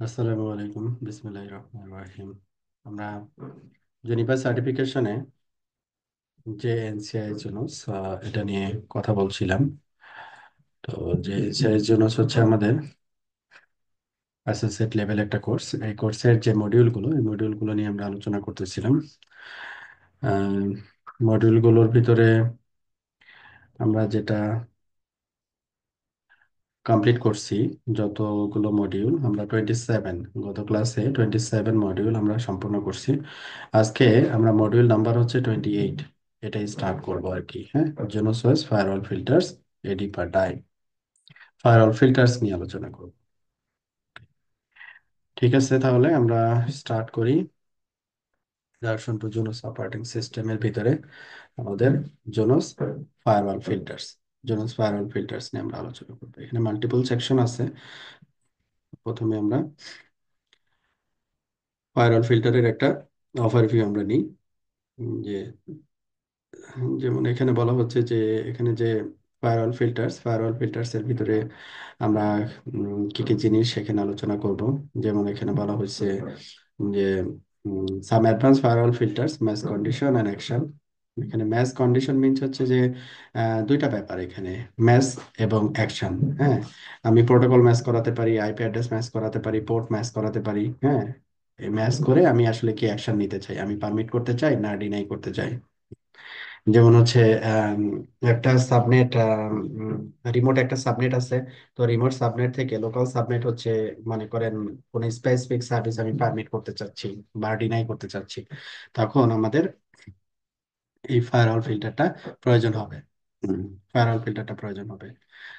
আসসালামু আলাইকুম, বিসমিল্লাহির রহমানির রহিম। আমরা জেনিভা সার্টিফিকেশনে যে এনসিআই জুনুস এটা নিয়ে কথা বলছিলাম। তো যে এনসিআই জুনুস হচ্ছে আমাদের অ্যাসোসিয়েট লেভেল একটা কোর্স। এই কোর্সের যে মডিউলগুলো, এই মডিউলগুলো নিয়ে আমরা আলোচনা করতেছিলাম। মডিউলগুলোর ভিতরে আমরা যেটা কমপ্লিট করছি, যতগুলো মডিউল আমরা 27, গত ক্লাসে 27 মডিউল আমরা সম্পূর্ণ করছি। আজকে আমরা মডিউল নাম্বার হচ্ছে 28, এটাই স্টার্ট করব আর কি। হ্যাঁ, জেনোসয়েস ফায়ারওয়াল ফিল্টার্স, এডি বা ডাই ফায়ারওয়াল ফিল্টার্স নিয়ে আলোচনা করব। ঠিক আছে, তাহলে আমরা স্টার্ট করি। ভার্সন টু জোনোস অপারেটিং সিস্টেমের ভিতরে আমাদের জোনোস ফায়ারওয়াল ফিল্টার্স, জোনোস ফায়ারওয়াল ফিল্টার্স নিয়ে আমরা আলোচনা করবো। এখানে মাল্টিপল সেকশন আছে। প্রথমে আমরা ফায়ারওয়াল ফিল্টারের একটা ওভারভিউ আমরা নিই। যে যেমন এখানে বলা হচ্ছে যে এখানে যে ফায়ারওয়াল ফিল্টার্স এর ভিতরে আমরা কি কি জিনিস এখানে আলোচনা করব। যেমন এখানে বলা হচ্ছে যে some advance firewall filters, match condition and action. এখানে ম্যাচ কন্ডিশন মিনস হচ্ছে যে দুইটা ব্যাপার এখানে, ম্যাচ এবং অ্যাকশন। হ্যাঁ, আমি প্রোটোকল ম্যাচ করাতে পারি, আইপি অ্যাড্রেস ম্যাচ করাতে পারি, পোর্ট ম্যাচ করাতে পারি। হ্যাঁ, এই ম্যাচ করে আমি আসলে কি অ্যাকশন নিতে চাই, আমি পারমিট করতে চাই না ডিনাই করতে চাই। যেমন হচ্ছে আম, একটা সাবনেট, রিমোট একটা সাবনেট আছে। তো রিমোট সাবনেট থেকে লোকাল সাবনেট হচ্ছে, মনে করেন কোন স্পেসিফিক সার্ভিস আমি পারমিট করতে চাচ্ছি বা ডিনাই করতে চাচ্ছি, তখন আমাদের এই ফায়ারওয়াল ফিল্টারটা প্রয়োজন হবে। ফায়ারওয়াল ফিল্টারটা প্রয়োজন হবে।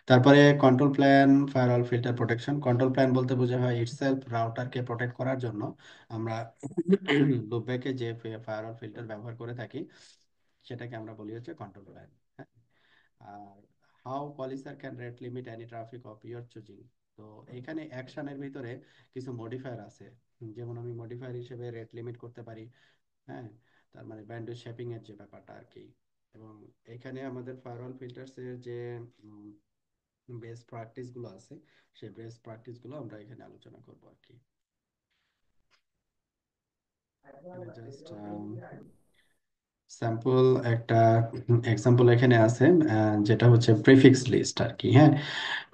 তারপরে control plan, firewall filter protection. Control plan বলতে বোঝা হয় ইটসেলফ রাউটারকে প্রোটেক্ট করার জন্য আমরা লুপব্যাকে যে ফায়ারওয়াল ফিল্টার ব্যবহার করে থাকি, সেটাকে আমরা বলি হচ্ছে কন্ট্রোল প্ল্যান। আর how policer can rate limit any traffic of your choosing. তো এখানে অ্যাকশনের ভিতরে কিছু মডিফায়ার আছে। যেমন আমি মডিফায়ার হিসেবে রেট লিমিট করতে পারি। হ্যাঁ, তার মানে ব্যান্ডউইথ শেপিং এর যে ব্যাপারটা আর কি। এবং এখানে আমাদের ফায়ারওয়াল ফিল্টার্স এর যে বেস্ট প্র্যাকটিস গুলো আছে, সেই বেস্ট প্র্যাকটিস গুলো আমরা এখানে আলোচনা করব আর কি। এখানে জাস্ট স্যাম্পল একটা এক্সাম্পল এখানে আছে, যেটা হচ্ছে প্রিফিক্স লিস্ট আর কি। হ্যাঁ,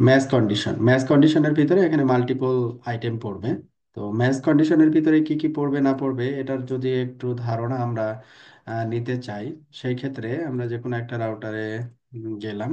ম্যাচ কন্ডিশনের ভিতরে এখানে মাল্টিপল আইটেম পড়বে। তো ম্যাচ কন্ডিশনের ভিতরে কি কি পড়বে না পড়বে, এটার যদি একটু ধারণা আমরা নিতে চাই, সেই ক্ষেত্রে আমরা যে কোনো একটা রাউটারে গেলাম।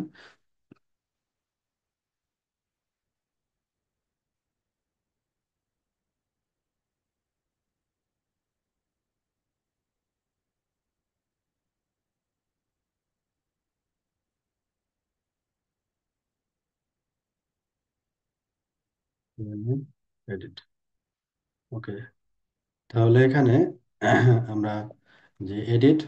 এডিট, ওকে। তাহলে এখানে আমরা যে এডিট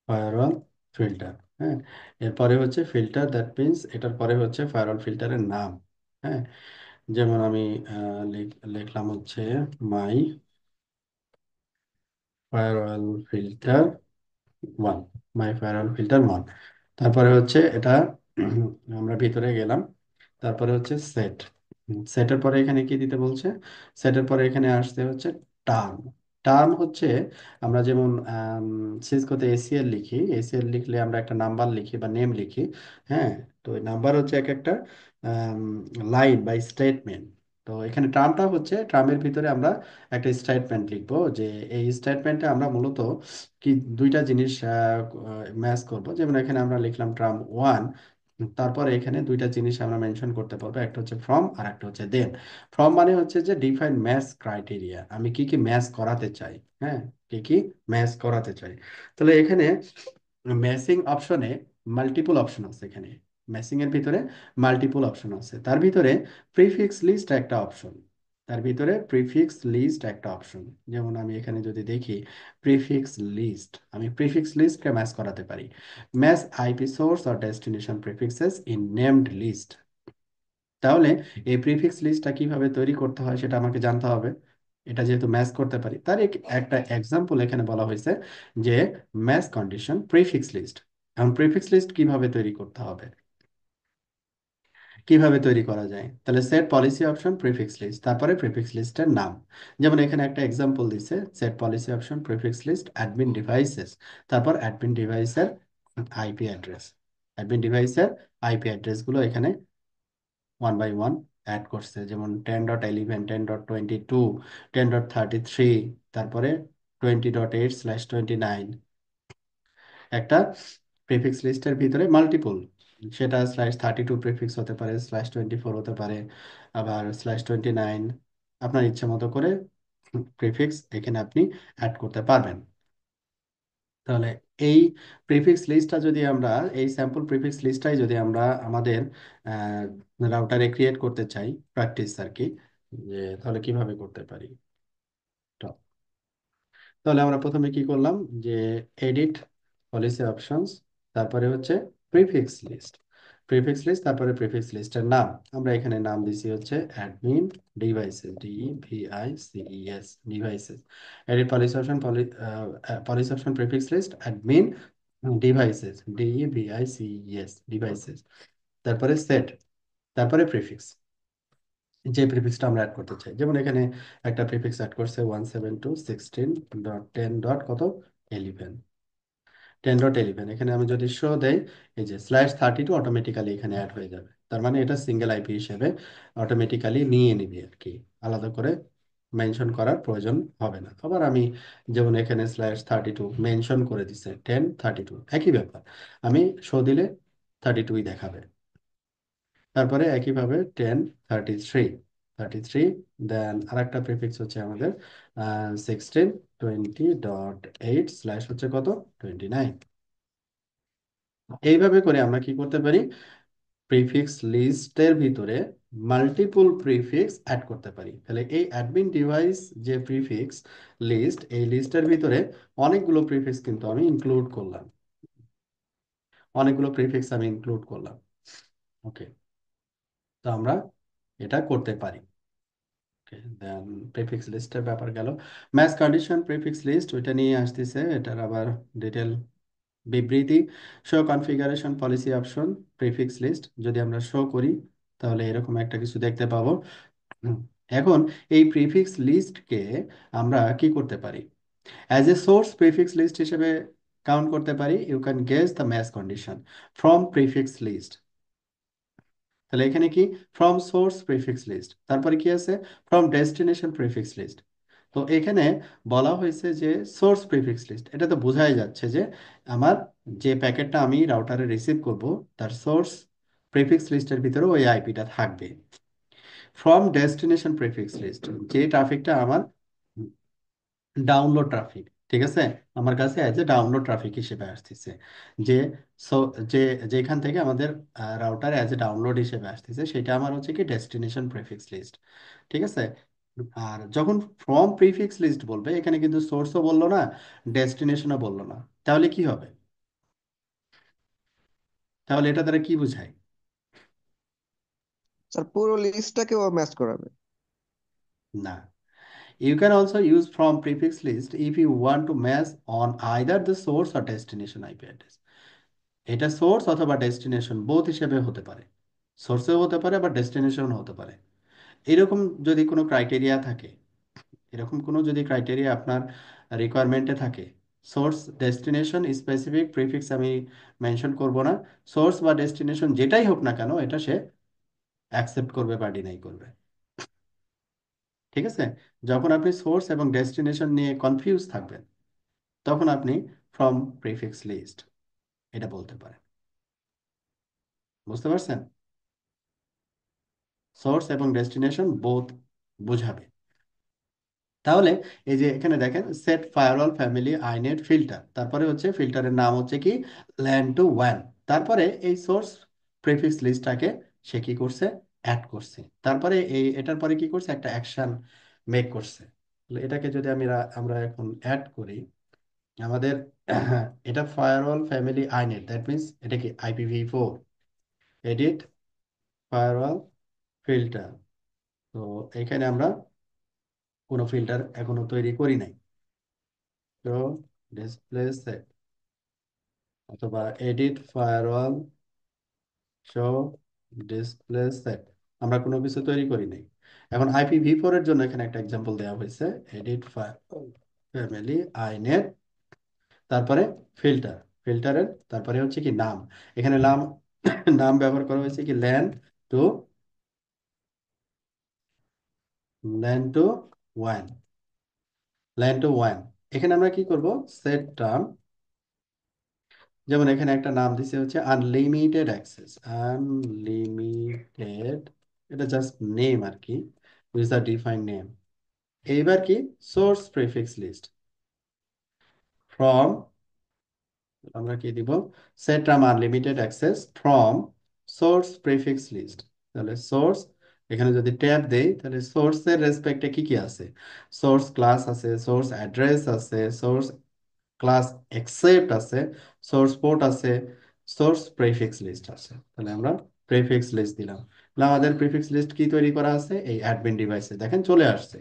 ফায়ারওয়াল ফিল্টার, হ্যাঁ, এরপরে হচ্ছে ফিল্টার, দ্যাট মিন্স এটার পরে হচ্ছে ফায়ারওয়াল ফিল্টারের নাম। হ্যাঁ, যেমন আমি লিখলাম হচ্ছে মাই ফায়ারওয়াল ফিল্টার ওয়ান, মাই ফায়ারওয়াল ফিল্টার ওয়ান। তারপরে হচ্ছে এটা আমরা ভিতরে গেলাম। তারপরে হচ্ছে সেট, সেটের পরে এখানে কি দিতে বলছে, সেটের পরে এখানে আসতে হচ্ছে টার্ম। টার্ম হচ্ছে আমরা যেমন সিসকোতে এসিএল লিখি, এসিএল লিখলে আমরা একটা নাম্বার লিখি বা নেম লিখি। হ্যাঁ, তো এই নাম্বার হচ্ছে এক একটা লাইন বা স্টেটমেন্ট। তো এখানে টার্মটা হচ্ছে, টার্মের ভিতরে আমরা একটা স্টেটমেন্ট লিখবো, যে এই স্টেটমেন্টে আমরা মূলত কি দুইটা জিনিস ম্যাচ করব। যেমন এখানে আমরা লিখলাম টার্ম ওয়ান, তারপরে এখানে দুইটা জিনিস আমরা মেনশন করতে পারবো, একটা হচ্ছে ফ্রম আর একটা হচ্ছে দেন। ফ্রম মানে হচ্ছে যে ডিফাইন ম্যাচ ক্রাইটেরিয়া, আমি কি কি ম্যাচ করাতে চাই। হ্যাঁ, কি কি ম্যাচ করাতে চাই। তাহলে এখানে ম্যাচিং অপশনে মাল্টিপল অপশন আছে। এখানে ম্যাচিং এর ভিতরে মাল্টিপল অপশন আছে, তার ভিতরে প্রিফিক্স লিস্ট একটা অপশন, তার ভিতরে প্রিফিক্স লিস্ট একটা অপশন। যেমন আমি এখানে যদি দেখি প্রিফিক্স লিস্ট, আমি প্রিফিক্স লিস্টকে ম্যাচ করাতে পারি। Match IP source or destination prefixes in named list. তাহলে এই প্রিফিক্স লিস্টটা কিভাবে তৈরি করতে হয় সেটা আমাকে জানতে হবে। এটা যেহেতু ম্যাচ করতে পারি, তার একটা এক্সাম্পল এখানে বলা হয়েছে যে ম্যাচ কন্ডিশন প্রিফিক্স লিস্ট। এখন প্রিফিক্স লিস্ট কিভাবে তৈরি করতে হবে, কিভাবে তৈরি করা যায়? তাহলে set policy option prefix list, তারপরে প্রিফিক্স লিস্টের নাম। যেমন এখানে একটা এক্সাম্পল দিছে, set policy option prefix list admin devices, তারপর অ্যাডমিন ডিভাইসের আইপি অ্যাড্রেস। অ্যাডমিন ডিভাইসের আইপি অ্যাড্রেস গুলো এখানে ওয়ান বাই ওয়ান অ্যাড করছে, যেমন 10.11, 10.22, 10.33, তারপরে 20.8/29। একটা প্রিফিক্স লিস্টের ভিতরে মাল্টিপল, সেটা /32 প্রিফিক্স হতে পারে, /24 হতে পারে, আবার /29। আপনার ইচ্ছা মতো করে প্রিফিক্স এখানে আপনি অ্যাড করতে পারবেন। তাহলে এই প্রিফিক্স লিস্টটা যদি আমরা, এই স্যাম্পল প্রিফিক্স লিস্টটাই যদি আমরা আমাদের রাউটারে ক্রিয়েট করতে চাই, প্র্যাকটিস আর কি, যে তাহলে কিভাবে করতে পারি। তাহলে আমরা প্রথমে কি করলাম, যে এডিট পলিসি অপশনস, তারপরে হচ্ছে প্রিফিক্স লিস্ট। প্রিফিক্স লিস্ট, তারপরে প্রিফিক্স লিস্টের নাম। আমরা এখানে নাম দিছি হচ্ছে admin devices, DEVICES devices. Edit policy option, policy option prefix list admin devices, DEVICES devices. তারপরে সেট, তারপরে প্রিফিক্স, যে প্রিফিক্সটা আমরা অ্যাড করতে চাই। যেমন এখানে একটা প্রিফিক্স অ্যাড করছে 172.16.10. কত 11, 10.11। এখানে আমি যদি শো দেই, এই যে /32 অটোমেটিক্যালি এখানে অ্যাড হয়ে যাবে। তার মানে এটা সিঙ্গেল আইপি হিসেবে অটোমেটিক্যালি নিয়ে নিবি আর কি, আলাদা করে মেনশন করার প্রয়োজন হবে না। আবার আমি যেমন এখানে /32 মেনশন করে দিছে 10.32, একই ব্যাপার, আমি শো দিলে 32ই দেখাবে। তারপরে একইভাবে 10.33, দেন আরেকটা প্রিফিক্স হচ্ছে আমাদের 16.20.8 হচ্ছে কত 29। এইভাবে করে আমরা কি করতে পারি, প্রিফিক্স লিস্টের ভিতরে মাল্টিপল প্রিফিক্স অ্যাড করতে পারি। তাহলে এই অ্যাডমিন ডিভাইস যে প্রিফিক্স লিস্ট, এই লিস্টের ভিতরে অনেকগুলো প্রিফিক্স কিন্তু আমি ইনক্লুড করলাম, অনেকগুলো প্রিফিক্স আমি ইনক্লুড করলাম। ওকে, তো আমরা এটা করতে পারি। দেন প্রিফিক্স লিস্টের ব্যাপার গেল। ম্যাচ কন্ডিশন প্রিফিক্স লিস্ট ওইটা নিয়ে আসতেছে, এটার আবার ডিটেল বিবৃতি। Show configuration policy option prefix list যদি আমরা শো করি, তাহলে এরকম একটা কিছু দেখতে পাবো। হুম, এখন এই প্রিফিক্স লিস্টকে আমরা কি করতে পারি, as a source prefix list হিসেবে কাউন্ট করতে পারি। You can guess the match condition from prefix list. তাহলে এখানে কি, ফ্রম সোর্স প্রিফিক্স লিস্ট, তারপরে কি আছে, ফ্রম ডেস্টিনেশন প্রিফিক্স লিস্ট। তো এখানে বলা হয়েছে যে সোর্স প্রিফিক্স লিস্ট, এটা তো বোঝাই যাচ্ছে যে আমার যে প্যাকেটটা আমি রাউটারে রিসিভ করব, তার সোর্স প্রিফিক্স লিস্টের ভিতরে ওই আইপিটা থাকবে। ফ্রম ডেস্টিনেশন প্রিফিক্স লিস্ট, যে ট্রাফিকটা আমার ডাউনলোড ট্রাফিক, ঠিক আছে, আমার কাছে অ্যাজ এ ডাউনলোড ট্রাফিক হিসেবে আসতেছে, যে সো যে যেখান থেকে আমাদের রাউটার অ্যাজ এ ডাউনলোড হিসেবে আসতেছে, সেটা আমার হচ্ছে কি ডেস্টিনেশন প্রিফিক্স লিস্ট, ঠিক আছে। আর যখন ফ্রম প্রিফিক্স লিস্ট বলবে, এখানে কিন্তু সোর্সও বললো না, ডেস্টিনেশনও বললো না, তাহলে কি হবে, তাহলে এটা দ্বারা কি বোঝায়? স্যার পুরো লিস্টটাকে ও ম্যাচ করাবে। না, you can also use from prefix list if you want to match on either the source or destination IP address। এটা সোর্স অথবা ডেস্টিনেশন বোথ হিসেবে হতে পারে, সোর্সেও হতে পারে আবার ডেস্টিনেশন হতে পারে। এরকম যদি কোনো ক্রাইটেরিয়া থাকে, এরকম কোনো যদি ক্রাইটেরিয়া আপনার রিকোয়ারমেন্টে থাকে, সোর্স ডেস্টিনেশন স্পেসিফিক প্রিফিক্স আমি মেনশন করব না, সোর্স বা ডেস্টিনেশন যেটাই হোক না কেন, এটা সে অ্যাকসেপ্ট করবে বা ডিনাই করবে, ঠিক আছে। যখন আপনি সোর্স এবং ডেস্টিনেশন নিয়ে কনফিউজ থাকবেন, তখন আপনি ফ্রম প্রিফিক্স লিস্ট এটা বলতে পারেন। বুঝতে পারছেন? সোর্স এবং ডেস্টিনেশন বোথ বোঝাবে। তাহলে এই যে এখানে দেখেন, set firewall family inet filter, তারপরে হচ্ছে ফিল্টারের নাম হচ্ছে কি ল্যান টু ওয়ান। তারপরে এই সোর্স প্রিফিক্স লিস্টটাকে সে কি করছে, অ্যাড করছে। তারপরে এই এটার পরে কি করছে, একটা অ্যাকশন মেক করছে। তাহলে এটাকে যদি আমরা এখন অ্যাড করি, আমাদের এটা ফায়ারওয়াল ফ্যামিলি আইনেট, দ্যাট মিনস এটা কি IPv4, এডিট ফায়ারওয়াল ফিল্টার। তো এখানে আমরা কোনো ফিল্টার এখনো তৈরি করি নাই, তো ডিসপ্লে সেট অথবা edit firewall show display set, আমরা কোনো কিছু তৈরি করি নাই। এখন IPv4 এর জন্য এখানে একটা এক্সাম্পল দেওয়া হয়েছে, এডিট ফ্যামিলি আইনেট, তারপরে ফিল্টার, ফিল্টারের তারপরে হচ্ছে কি নাম, এখানে নাম নাম ব্যবহার করা হয়েছে কি to LAN two one, LAN two one. এখানে আমরা কি করব, সেট টার্ম, যেমন এখানে একটা নাম দিছে হচ্ছে আনলিমিটেড অ্যাক্সেস, আনলিমিটেড, এটা জাস্ট নেম আর কি, ইউজার ডিফাইন নেম। এইবার কি, সোর্স প্রিফিক্স লিস্ট ফ্রম, আমরা কি দিব, set term unlimited access from source prefix list. তাহলে সোর্স, এখানে যদি ট্যাব দেই তাহলে সোর্সের রেসপেক্টে কি কি আছে, সোর্স ক্লাস আছে, সোর্স অ্যাড্রেস আছে, সোর্স ক্লাস অ্যাকসেপ্ট আছে, সোর্স পোর্ট আছে, সোর্স প্রিফিক্স লিস্ট আছে। তাহলে আমরা প্রিফিক্স লিস্ট দিলাম। তাহলে আমাদের প্রিফিক্স লিস্ট কি তৈরি করা আছে, এই অ্যাডমিন ডিভাইসে দেখেন চলে আসছে,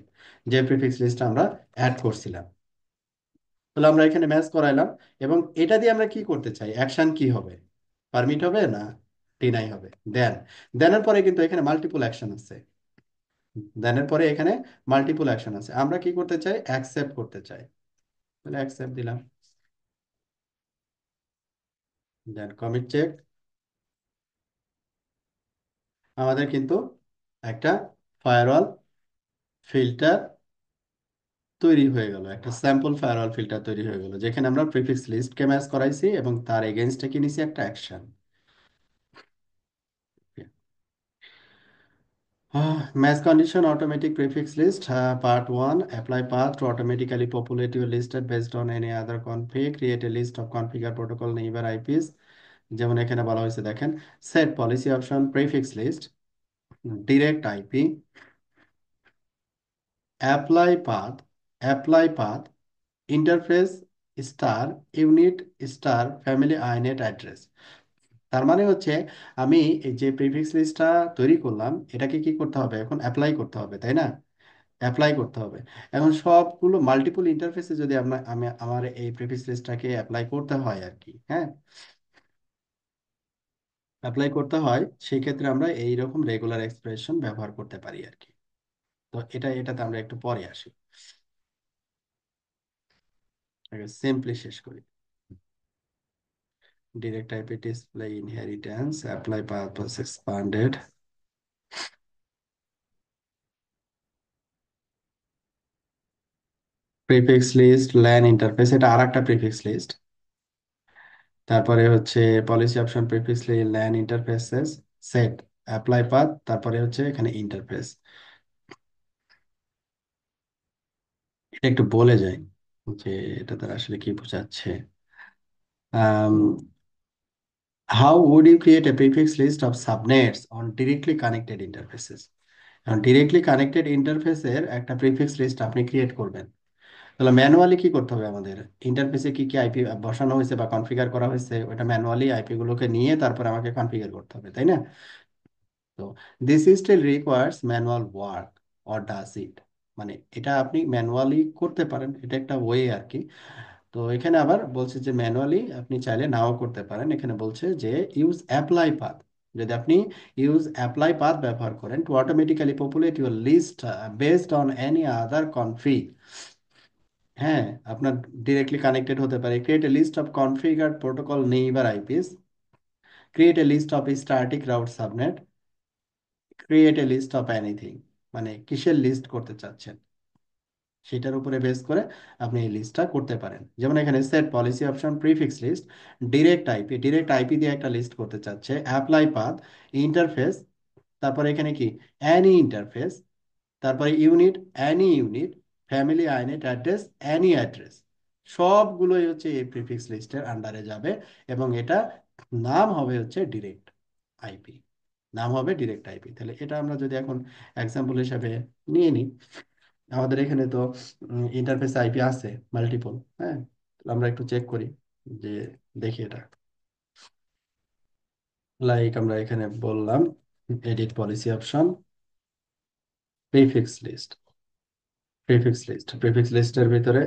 যে প্রিফিক্স লিস্টটা আমরা অ্যাড করছিলাম। তাহলে আমরা এখানে ম্যাচ করাইলাম, এবং এটা দিয়ে আমরা কি করতে চাই, অ্যাকশন কি হবে, পারমিট হবে না ডিনাই হবে, দেন, দেনের পরে কিন্তু এখানে মাল্টিপল অ্যাকশন আছে, দেনের পরে এখানে মাল্টিপল অ্যাকশন আছে, আমরা কি করতে চাই, অ্যাকসেপ্ট করতে চাই। তাহলে অ্যাকসেপ্ট দিলাম, দেন কমিট চেক, আমাদের কিন্তু একটা ফায়ারওয়াল ফিল্টার তৈরি হয়ে গেল, একটা স্যাম্পল ফায়ারওয়াল ফিল্টার তৈরি হয়ে গেল, যেখানে আমরা প্রিফিক্স লিস্টকে ম্যাচ করাইছি এবং তার এগেইনস্টে কি নিছি, একটা action. Match condition automatic prefix list. Part 1. Apply path to automatically populate your listed based on any other config. Create a list of configure protocol neighbor IPs. যেমন এখানে বলা হয়েছে দেখেন, set policy option prefix list, direct IP, apply path, interface star unit star family inet address। তার মানে হচ্ছে আমি এই যে প্রিফিক্স লিস্টটা তৈরি করলাম, এটাকে কি করতে হবে, এখন অ্যাপ্লাই করতে হবে, তাই না, অ্যাপ্লাই করতে হবে। এখন সবগুলো মাল্টিপল ইন্টারফেসে যদি আমি আমার এই প্রিফিক্স লিস্টটাকে অ্যাপ্লাই করতে হয় আর কি, হ্যাঁ, অ্যাপ্লাই করতে হয়, সেই ক্ষেত্রে আমরা এই রকম রেগুলার এক্সপ্রেশন ব্যবহার করতে পারি আর কি। তো এটাতে আমরা একটু পরে আসি, আগে সিম্পলি শেষ করি। ডিরেক্ট টাইপে display inheritance, apply purpose expanded, prefix list LAN interface, এটা আর একটা প্রিফিক্স লিস্ট। তারপরে হচ্ছে policy option prefix list LAN interfaces, set apply path, তারপরে হচ্ছে এখানে ইন্টারফেস। এটা একটু বলে যাই যে এটা তারা আসলে কি বোঝাচ্ছে। How would you create a prefix list of subnets on directly connected interfaces. এখন ডিরেক্টলি কানেক্টেড ইন্টারফেসের একটা প্রিফিক্স লিস্ট আপনি ক্রিয়েট করবেন, তাহলে ম্যানুয়ালি কি করতে হবে আমাদের, ইন্টারফেসে কি কি আইপি বসানো হয়েছে বা কনফিগার করা হয়েছে, ওটা ম্যানুয়ালি আইপি গুলোকে নিয়ে তারপর আমাকে কনফিগার করতে হবে, তাই না। তো this still requires manual work, or does it, মানে এটা আপনি ম্যানুয়ালি করতে পারেন, এটা একটা ওয়ে আর কি। তো এখানে আবার বলছে যে ম্যানুয়ালি আপনি চাইলে নাও করতে পারেন, এখানে বলছে যে ইউজ অ্যাপ্লাই পাথ, যদি আপনি ইউজ অ্যাপ্লাই পাথ ব্যবহার করেন to automatically populate your list based on any other config, হ্যাঁ, আপনার ডিরেক্টলি কানেক্টেড হতে পারে, create a list of configured protocol neighbor IPs, create a list of static route subnet, create a list of anything, মানে কিসের list করতে চাচ্ছেন সেটার উপরে বেস করে আপনি এই লিস্টটা করতে পারেন। যেমন এখানে set policy option prefix list, direct IP দিয়ে একটা লিস্ট করতে চাচ্ছে, অ্যাপ্লাই পাথ, ইন্টারফেস, তারপরে এখানে কি অ্যানি ইন্টারফেস, তারপরে unit, any unit, family inet address, any address, সবগুলোই হচ্ছে এই প্রিফিক্স লিস্টের আন্ডারে যাবে, এবং এটা নাম হবে হচ্ছে ডিরেক্ট আইপি, নাম হবে ডিরেক্ট আইপি। তাহলে এটা আমরা যদি এখন এক্সাম্পল হিসাবে নিয়ে নিই, আমাদের এখানে তো ইন্টারফেস আইপি আছে মাল্টিপল, হ্যাঁ, তাহলে আমরা একটু চেক করি যে, দেখি এটা, লাইক আমরা এখানে বললাম edit policy option prefix list, prefix লিস্টের ভিতরে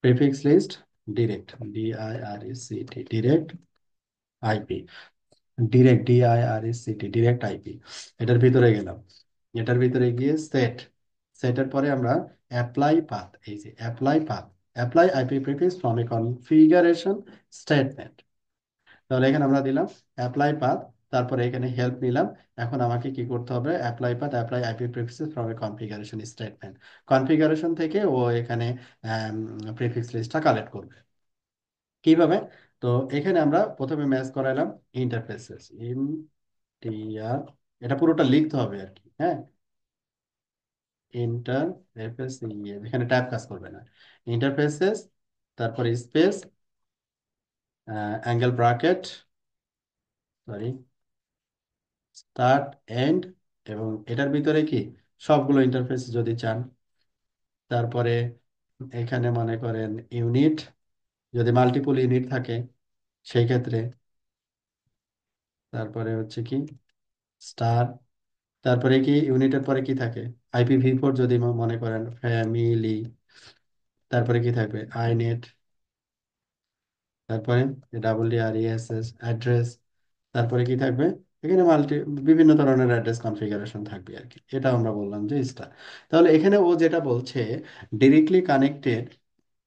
prefix list direct, DIRECT direct IP, direct, DIRECT, direct IP. এটার ভিতরে গেলাম, এটার ভিতরে গিয়ে সেটের পরে আমরা অ্যাপ্লাই পাথ, এই যে apply path, apply IP prefix from a configuration statement. তাহলে এখানে আমরা দিলাম অ্যাপ্লাই পাথ, তারপরে এখানে হেল্প নিলাম। এখন আমাকে কি করতে হবে? Apply path apply IP prefix from a configuration statement, configuration থেকে ও এখানে প্রিফিক্স লিস্টটা কালেক্ট করবে। কিভাবে? তো এখানে আমরা প্রথমে ম্যাচ করাইলাম ইন্টারফেসেস, টিআর, এটা পুরোটা লিখতে হবে আর কি, হ্যাঁ। ইন্টারফেস, এখানে ট্যাব কাজ করবে না। ইন্টারফেসেস, তারপরে space, angle bracket, sorry, start, end, এবং এটার ভিতরে কি সবগুলো ইন্টারফেস যদি চান। তারপরে এখানে মনে করেন ইউনিট, যদি মাল্টিপল ইউনিট থাকে সেই ক্ষেত্রে। তারপরে হচ্ছে কি স্টার, তারপরে কি ইউনিটের পরে কি থাকে? IPv4 যদি মনে করেন ফ্যামিলি, তারপরে কি থাকবে? আইনেট, তারপরে WRESS অ্যাড্রেস, তারপরে কি থাকবে? এখানে বিভিন্ন ধরনের অ্যাড্রেস কনফিগারেশন থাকবে আর কি। এটা আমরা বললাম যে স্টার। তাহলে এখানে ও যেটা বলছে, ডিরেক্টলি কানেক্টেড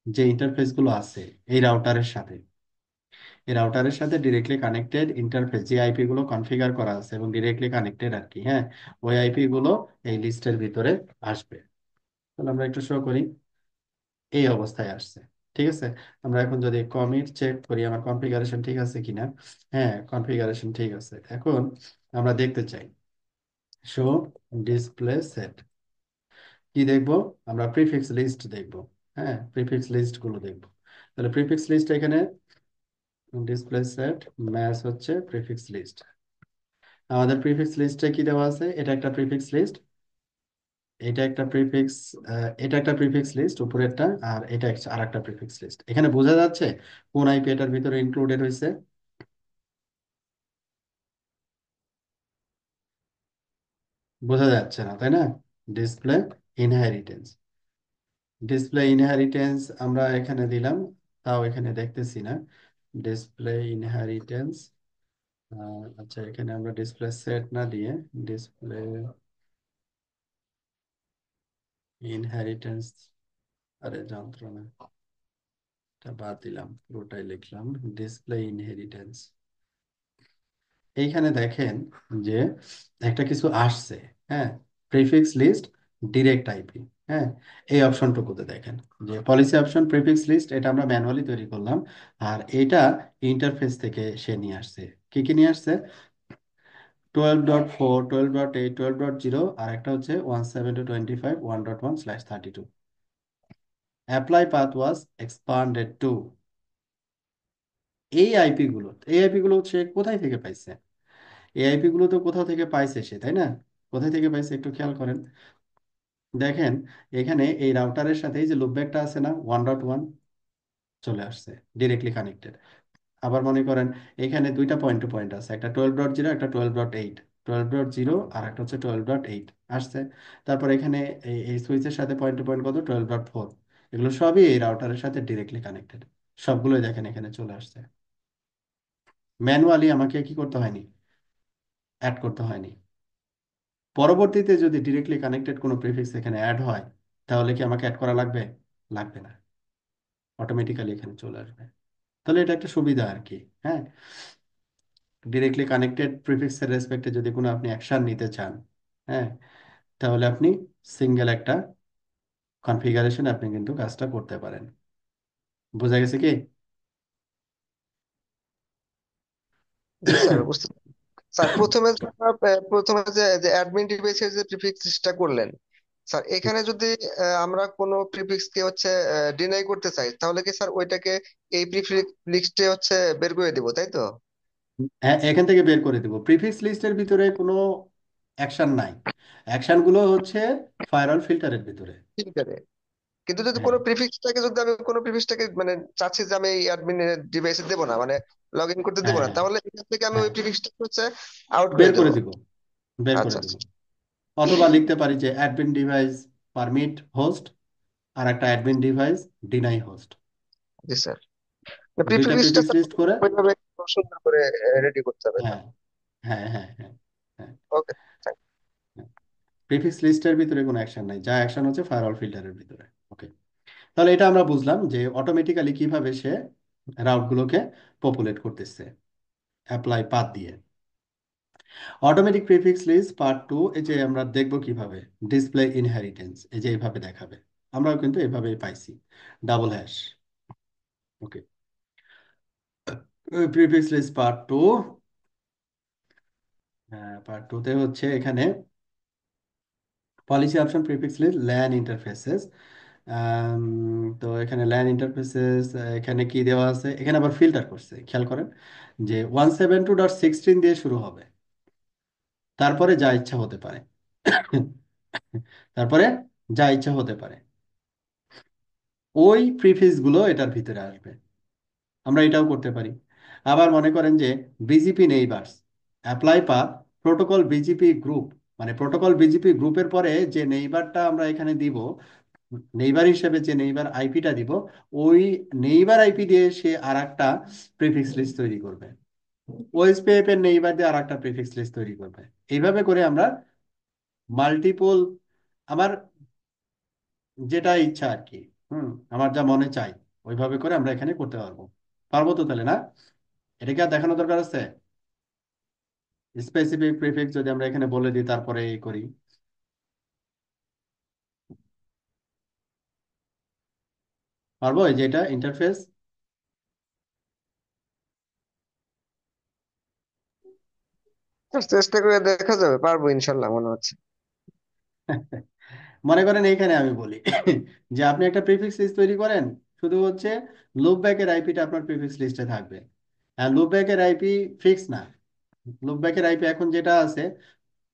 যে ইন্টারফেস গুলো আছে এই রাউটারের সাথে, এই রাউটারের সাথে ডিরেক্টলি কানেক্টেড ইন্টারফেস যে আইপি গুলো কনফিগার করা আছে এবং ডিরেক্টলি কানেক্টেড আর কি, হ্যাঁ, ওই আইপি গুলো এই লিস্টের ভিতরে আসবে। তাহলে আমরা একটু শো করি, এই অবস্থায় আসছে। ঠিক আছে, আমরা এখন যদি কমিট চেক করি আমার কনফিগারেশন ঠিক আছে কিনা। হ্যাঁ, কনফিগারেশন ঠিক আছে। এখন আমরা দেখতে চাই শো ডিসপ্লে সেট, কি দেখবো? আমরা প্রিফিক্স লিস্ট দেখবো। হ্যাঁ, প্রিফিক্স লিস্ট গুলো দেখবো। তাহলে প্রিফিক্স লিস্ট এখানে ডিসপ্লে সেট ম্যাচ হচ্ছে প্রিফিক্স লিস্ট। আমাদের প্রিফিক্স লিস্টে কি দেওয়া আছে? এটা একটা প্রিফিক্স লিস্ট, এটা একটা প্রিফিক্স, এটা একটা প্রিফিক্স লিস্ট উপরেরটা, আর এটা আর একটা প্রিফিক্স লিস্ট। এখানে বোঝা যাচ্ছে কোন আইপি এটার ভিতরে ইনক্লুডেড হয়েছে? বোঝা যাচ্ছে না, তাই না? ডিসপ্লে ইনহেরিটেন্স, ডিসপ্লে ইনহেরিটেন্স আমরা এখানে দিলাম, তাও এখানে দেখতেছি না ডিসপ্লে ইনহেরিটেন্স। আচ্ছা, এখানে আমরা ডিসপ্লে সেট না দিয়ে ডিসপ্লে ইনহেরিটেন্স, আরে যন্ত্রণা, এটা বাদ দিলাম, পুরোটাই লিখলাম ডিসপ্লে ইনহেরিটেন্স। এইখানে দেখেন যে একটা কিছু আসছে, হ্যাঁ, প্রিফিক্স লিস্ট ডিরেক্ট আইপি, হ্যাঁ। এই অপশনটুকুতে দেখেন যে পলিসি অপশন প্রিফিক্স লিস্ট, এটা আমরা ম্যানুয়ালি তৈরি করলাম। আর এটা ইন্টারফেস থেকে সে নিয়ে আসছে। কি কি নিয়ে আসছে? 12.4, 12.8, 12.0, আর একটা হচ্ছে 172.25.1.1/32। অ্যাপ্লাই পাথ ওয়াজ এক্সপান্ডেড টু, এই আইপি গুলো সে কোথায় থেকে পাইছে? এআইপি গুলো তো কোথাও থেকে পাইছে সে, তাই না? কোথায় থেকে পাইছে একটু খেয়াল করেন। দেখেন এখানে এই রাউটারের সাথে এই যে লুপব্যাকটা আছে না, 1.1, চলে আসছে ডিরেক্টলি কানেক্টেড। আবার মনে করেন এখানে দুইটা পয়েন্ট টু পয়েন্ট আছে, একটা 12.0, একটা 12.8, 12.0 আর একটা হচ্ছে 12.8 আসছে। তারপর এখানে এই সুইচের সাথে পয়েন্ট টু পয়েন্ট কত? 12.4। এগুলো সবই এই রাউটারের সাথে ডিরেক্টলি কানেক্টেড, সবগুলোই দেখেন এখানে চলে আসছে। ম্যানুয়ালি আমাকে কি করতে হয়নি, অ্যাড করতে হয়নি। পরবর্তীতে যদি ডিরেক্টলি কানেক্টেড কোনো প্রিফিক্স এখানে অ্যাড হয়, তাহলে কি আমাকে অ্যাড করা লাগবে? লাগবে না, অটোমেটিক্যালি এখানে চলে আসবে। তাহলে এটা একটা সুবিধা আর কি, হ্যাঁ। ডিরেক্টলি কানেক্টেড প্রিফিক্সের রেসপেক্টে যদি কোনো আপনি অ্যাকশন নিতে চান, হ্যাঁ, তাহলে আপনি সিঙ্গেল একটা কনফিগারেশন আপনি কিন্তু কাজটা করতে পারেন। বোঝা গেছে কি? জি স্যার, বুঝতে স্যার প্রথমে যে প্রথমে যে যে অ্যাডমিন ডিভাইসের যে প্রিফিক্সটা করলেন, স্যার এখানে যদি আমরা কোনো প্রিফিক্স কে হচ্ছে ডিনাই করতে চাই, তাহলে কি স্যার ওইটাকে এই প্রিফিক্স লিস্টে হচ্ছে বের করে দিব, তাই তো? হ্যাঁ, এখান থেকে বের করে দিব। প্রিফিক্স লিস্টের ভিতরে কোনো অ্যাকশন নাই, অ্যাকশনগুলো হচ্ছে ফায়ারওয়াল ফিল্টারের ভিতরে। ঠিক আছে। কিন্তু যদি হ্যাঁ, কোনো প্রিফিক্সটাকে যদি আমি কোনো প্রিফিক্সটাকে মানে চাচ্ছি যে আমি এই অ্যাডমিন ডিভাইসে দেবো না, মানে লগ ইন করতে দেবো হ্যাঁ, না, হ্যাঁ, তাহলে এখান থেকে আমি হ্যাঁ, ওই প্রিফিক্সটাকে হচ্ছে আউট বের করে করে দেবো। দিব, বের করে আচ্ছা দিব। আচ্ছা। অথবা লিখতে পারি যে অ্যাডমিন ডিভাইস পারমিট হোস্ট, আর একটা অ্যাডমিন ডিভাইস ডিনাই হোস্ট। জি স্যার, দুইটা প্রিফিক্সটা প্রিফিক্স লিস্ট করে, ওইভাবে সুন্দর করে রেডি করতে হবে, হ্যাঁ, তাই হ্যাঁ হ্যাঁ হ্যাঁ হ্যাঁ। ওকে। প্রিফিক্স লিস্টের ভিতরে কোনো অ্যাকশন নাই, যা অ্যাকশন হচ্ছে ফায়ারওয়াল ফিল্টারের ভিতরে। ওকে, তাহলে এটা আমরা বুঝলাম যে অটোমেটিক্যালি কিভাবে সে রাউটগুলোকে পপুলেট করতেছে অ্যাপ্লাই পাথ দিয়ে। Automatic prefix list part two, এই যে আমরা দেখবো কিভাবে ডিসপ্লে ইনহেরিটেন্স, এই যে এইভাবে দেখাবে। আমরাও কিন্তু এইভাবেই পাইছি, double hash. Okay, prefix list part two. Part two তে হচ্ছে এখানে policy option prefix list LAN interfaces. তো এখানে ল্যান ইন্টারফেসেস, এখানে কি দেওয়া আছে, এখানে আবার ফিল্টার করছে, খেয়াল করেন যে 172.16 দিয়ে শুরু হবে, তারপরে যা ইচ্ছা হতে পারে। তারপরে যা ইচ্ছা হতে পারে, ওই প্রিফিক্স গুলো এটার ভিতরে আসবে। আমরা এটাও করতে পারি। আবার মনে করেন যে BGP neighbors apply path protocol BGP group, মানে প্রোটোকল বিজিপি গ্রুপের পরে যে নেইবারটা আমরা এখানে দিব, নেইবার হিসেবে যে নেইবার আইপিটা দিব, ওই নেইবার আইপি দিয়ে সে আর একটা প্রিফিক্স লিস্ট তৈরি করবে, ওএসপিএফ এর নেইবার দিয়ে আর একটা প্রিফিক্স লিস্ট তৈরি করবে। এইভাবে করে আমরা মাল্টিপল, আমার যেটা ইচ্ছা আর কি, হুম, আমার যা মনে চাই ওইভাবে করে আমরা এখানে করতে পারবো। পারবো তো তাহলে, না? এটা কি আর দেখানো দরকার আছে? স্পেসিফিক প্রিফিক্স যদি আমরা এখানে বলে দিই তারপরে এই করি, পারবো? এই যে এটা ইন্টারফেস। চেষ্টা করে দেখা যাবে, পারবো ইনশাল্লাহ মনে হচ্ছে। মনে করেন এইখানে আমি বলি যে আপনি একটা প্রিফিক্স লিস্ট তৈরি করেন, শুধু হচ্ছে লুপ ব্যাকের আইপিটা আপনার প্রিফিক্স লিস্টে থাকবে। আর লুপ ব্যাকের আইপি ফিক্স না, লুপ ব্যাকের আইপি এখন যেটা আছে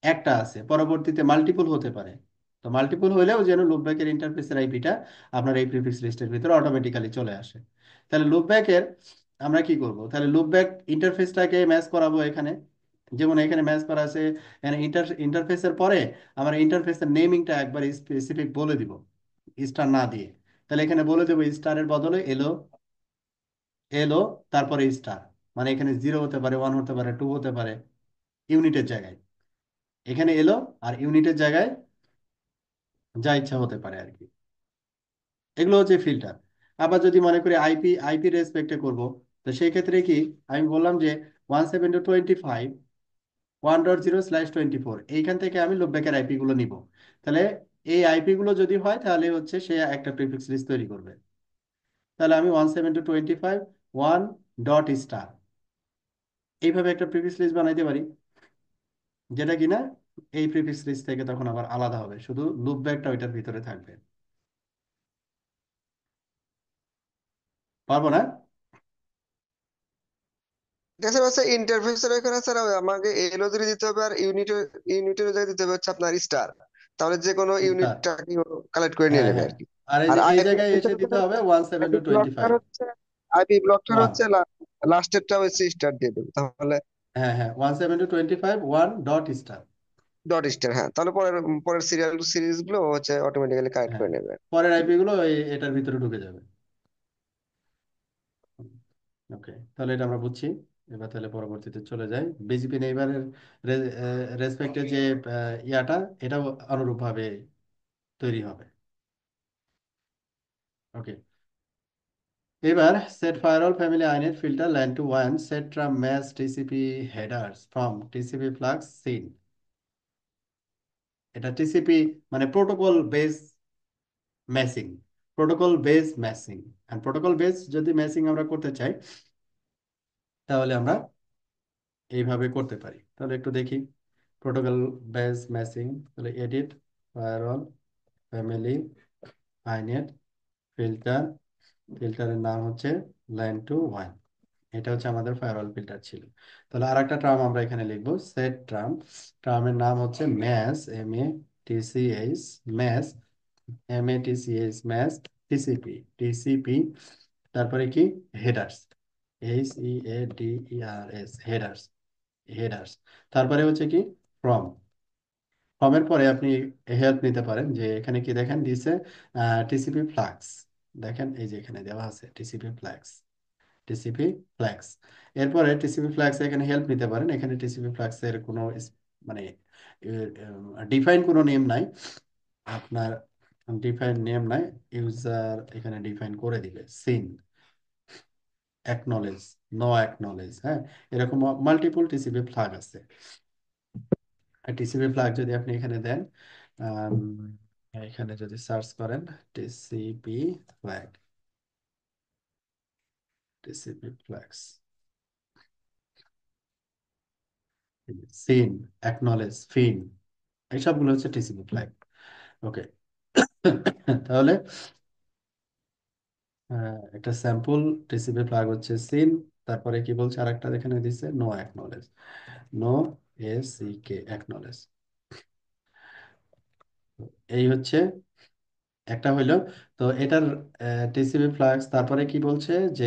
একটা আছে, পরবর্তীতে মাল্টিপল হতে পারে। তো মাল্টিপল হলেও যেন লুপব্যাকের ইন্টারফেসের আইপিটা আপনার এই প্রিফিক্স লিস্টের ভিতরে অটোমেটিক্যালি চলে আসে। তাহলে লুপব্যাকের আমরা কি করব, তাহলে লুপব্যাক ইন্টারফেসটাকে ম্যাচ করাবো এখানে। যেমন এখানে ম্যাচ করা আছে, এখানে ইন্টারফেসের পরে আমরা ইন্টারফেসের নেমিংটা একবার স্পেসিফিক বলে দিব, স্টার না দিয়ে। তাহলে এখানে বলে দেবো স্টারের বদলে এলো, এলো, তারপরে স্টার। মানে এখানে 0 হতে পারে, 1 হতে পারে, 2 হতে পারে, ইউনিটের জায়গায় এখানে এলো, আর ইউনিটের জায়গায় যা ইচ্ছা হতে পারে আর কি। এগুলো হচ্ছে ফিল্টার। আবার যদি মনে করি আইপি, আইপি রেসপেক্টে করব, তো সেই ক্ষেত্রে কি, আমি বললাম যে 172.25.1.0/24, এইখান থেকে আমি লুপব্যাকের আইপি গুলো নিব। তাহলে এই আইপি গুলো যদি হয় তাহলে হচ্ছে সে একটা প্রিফিক্স লিস্ট তৈরি করবে। তাহলে আমি 172.25.1 ডট স্টার, এইভাবে একটা প্রিফিক্স লিস্ট বানাইতে পারি, যেটা কিনা এই প্রিফিক্স লিস্ট থেকে তখন আবার আলাদা হবে, শুধু লুপব্যাকটা ওইটার ভিতরে থাকবে। পারবো না? দেখতে পাচ্ছি ইন্টারফেসের এখানে স্যার আমাকে এলো যদি দিতে হবে, আর ইউনিটের জায়গায় দিতে হবে হচ্ছে আপনার স্টার। তাহলে যে কোনো স্টার, ইউনিটটা কালেক্ট করে নিয়ে হ্যাঁ নেবে হ্যাঁ। আর কি। আর এই আর যে এই আইপি জায়গায় এসে দিতে হবে one seven IP two twenty ব্লকটার ফাইভ হচ্ছে আইপি ব্লকটার ওয়ান হচ্ছে লাস্টেরটা হচ্ছে স্টার দিয়ে দেবে তাহলে। হ্যাঁ হ্যাঁ, 172.25.1 ডট স্টার। ডট স্টার, হ্যাঁ, তাহলে পরের পরের সিরিজ গুলো হচ্ছে অটোমেটিক্যালি কালেক্ট হ্যাঁ, করে নেবে। পরের আইপি গুলো এটার ভিতরে ঢুকে যাবে। ওকে, তাহলে এটা আমরা বুঝছি। এবার তাহলে পরবর্তীতে চলে যাই বিজিপি নেইবারের রেসপেক্টে যে ইয়াটা, এটাও অনুরূপভাবে তৈরি হবে। ওকে, এবার set firewall family inet filter line two one set term match TCP headers from TCP flags syn. এটা টিসিপি মানে protocol base matching, protocol base matching. আর প্রোটোকল বেস যদি ম্যাচিং আমরা করতে চাই তাহলে আমরা এইভাবে করতে পারি। তাহলে একটু দেখি প্রোটোকল বেস ম্যাচিং। তাহলে edit firewall family inet filter, ফিল্টারের নাম হচ্ছে লাইন টু ওয়ান। এটা হচ্ছে আমাদের ফায়ারওয়াল ফিল্টার ছিল। তাহলে আর একটা টার্ম আমরা এখানে লিখবো, সেট টার্ম। টার্মের নাম হচ্ছে match, MATCH, match, MATCH, match TCP, TCP, তারপরে কি হেডার্স, HEADERS, হেডার্স, হেডার্স। তারপরে হচ্ছে কি ফ্রম, ফর্মের পরে আপনি হেল্প নিতে পারেন, যে এখানে কি দেখেন দিছে টিসিপি ফ্লাক্স। দেখেন এই যে এখানে দেওয়া আছে টিসিপি ফ্লাক্স, টিসিপি ফ্ল্যাক্স। এরপরে টিসিপি ফ্ল্যাক্স এখানে হেল্প নিতে পারেন। এখানে টিসিপি ফ্ল্যাক্স এর কোনো মানে ডিফাইন কোনো নেম নাই আপনার, ডিফাইন নেম নাই। ইউজার এখানে ডিফাইন করে দিবে সিন, অ্যাকনলেজ, নো অ্যাকনলেজ, হ্যাঁ, এরকম মাল্টিপল টিসিপি ফ্ল্যাগ আছে। টিসিপি ফ্ল্যাগ যদি আপনি এখানে দেন, আম, এখানে যদি সার্চ করেন TCP flag, TCP flags, syn, acknowledge, fin, এই সবগুলো হচ্ছে টিসিপি ফ্ল্যাগ। ওকে। তাহলে একটা স্যাম্পল টিসিপি ফ্ল্যাগ হচ্ছে সিন, তারপরে কি বলছে আরেকটা এখানে দিচ্ছে no acknowledge, no, ACK, acknowledge. এই হচ্ছে একটা হইলো। তো এটার টিসিপি ফ্লাক্স তারপরে কি বলছে যে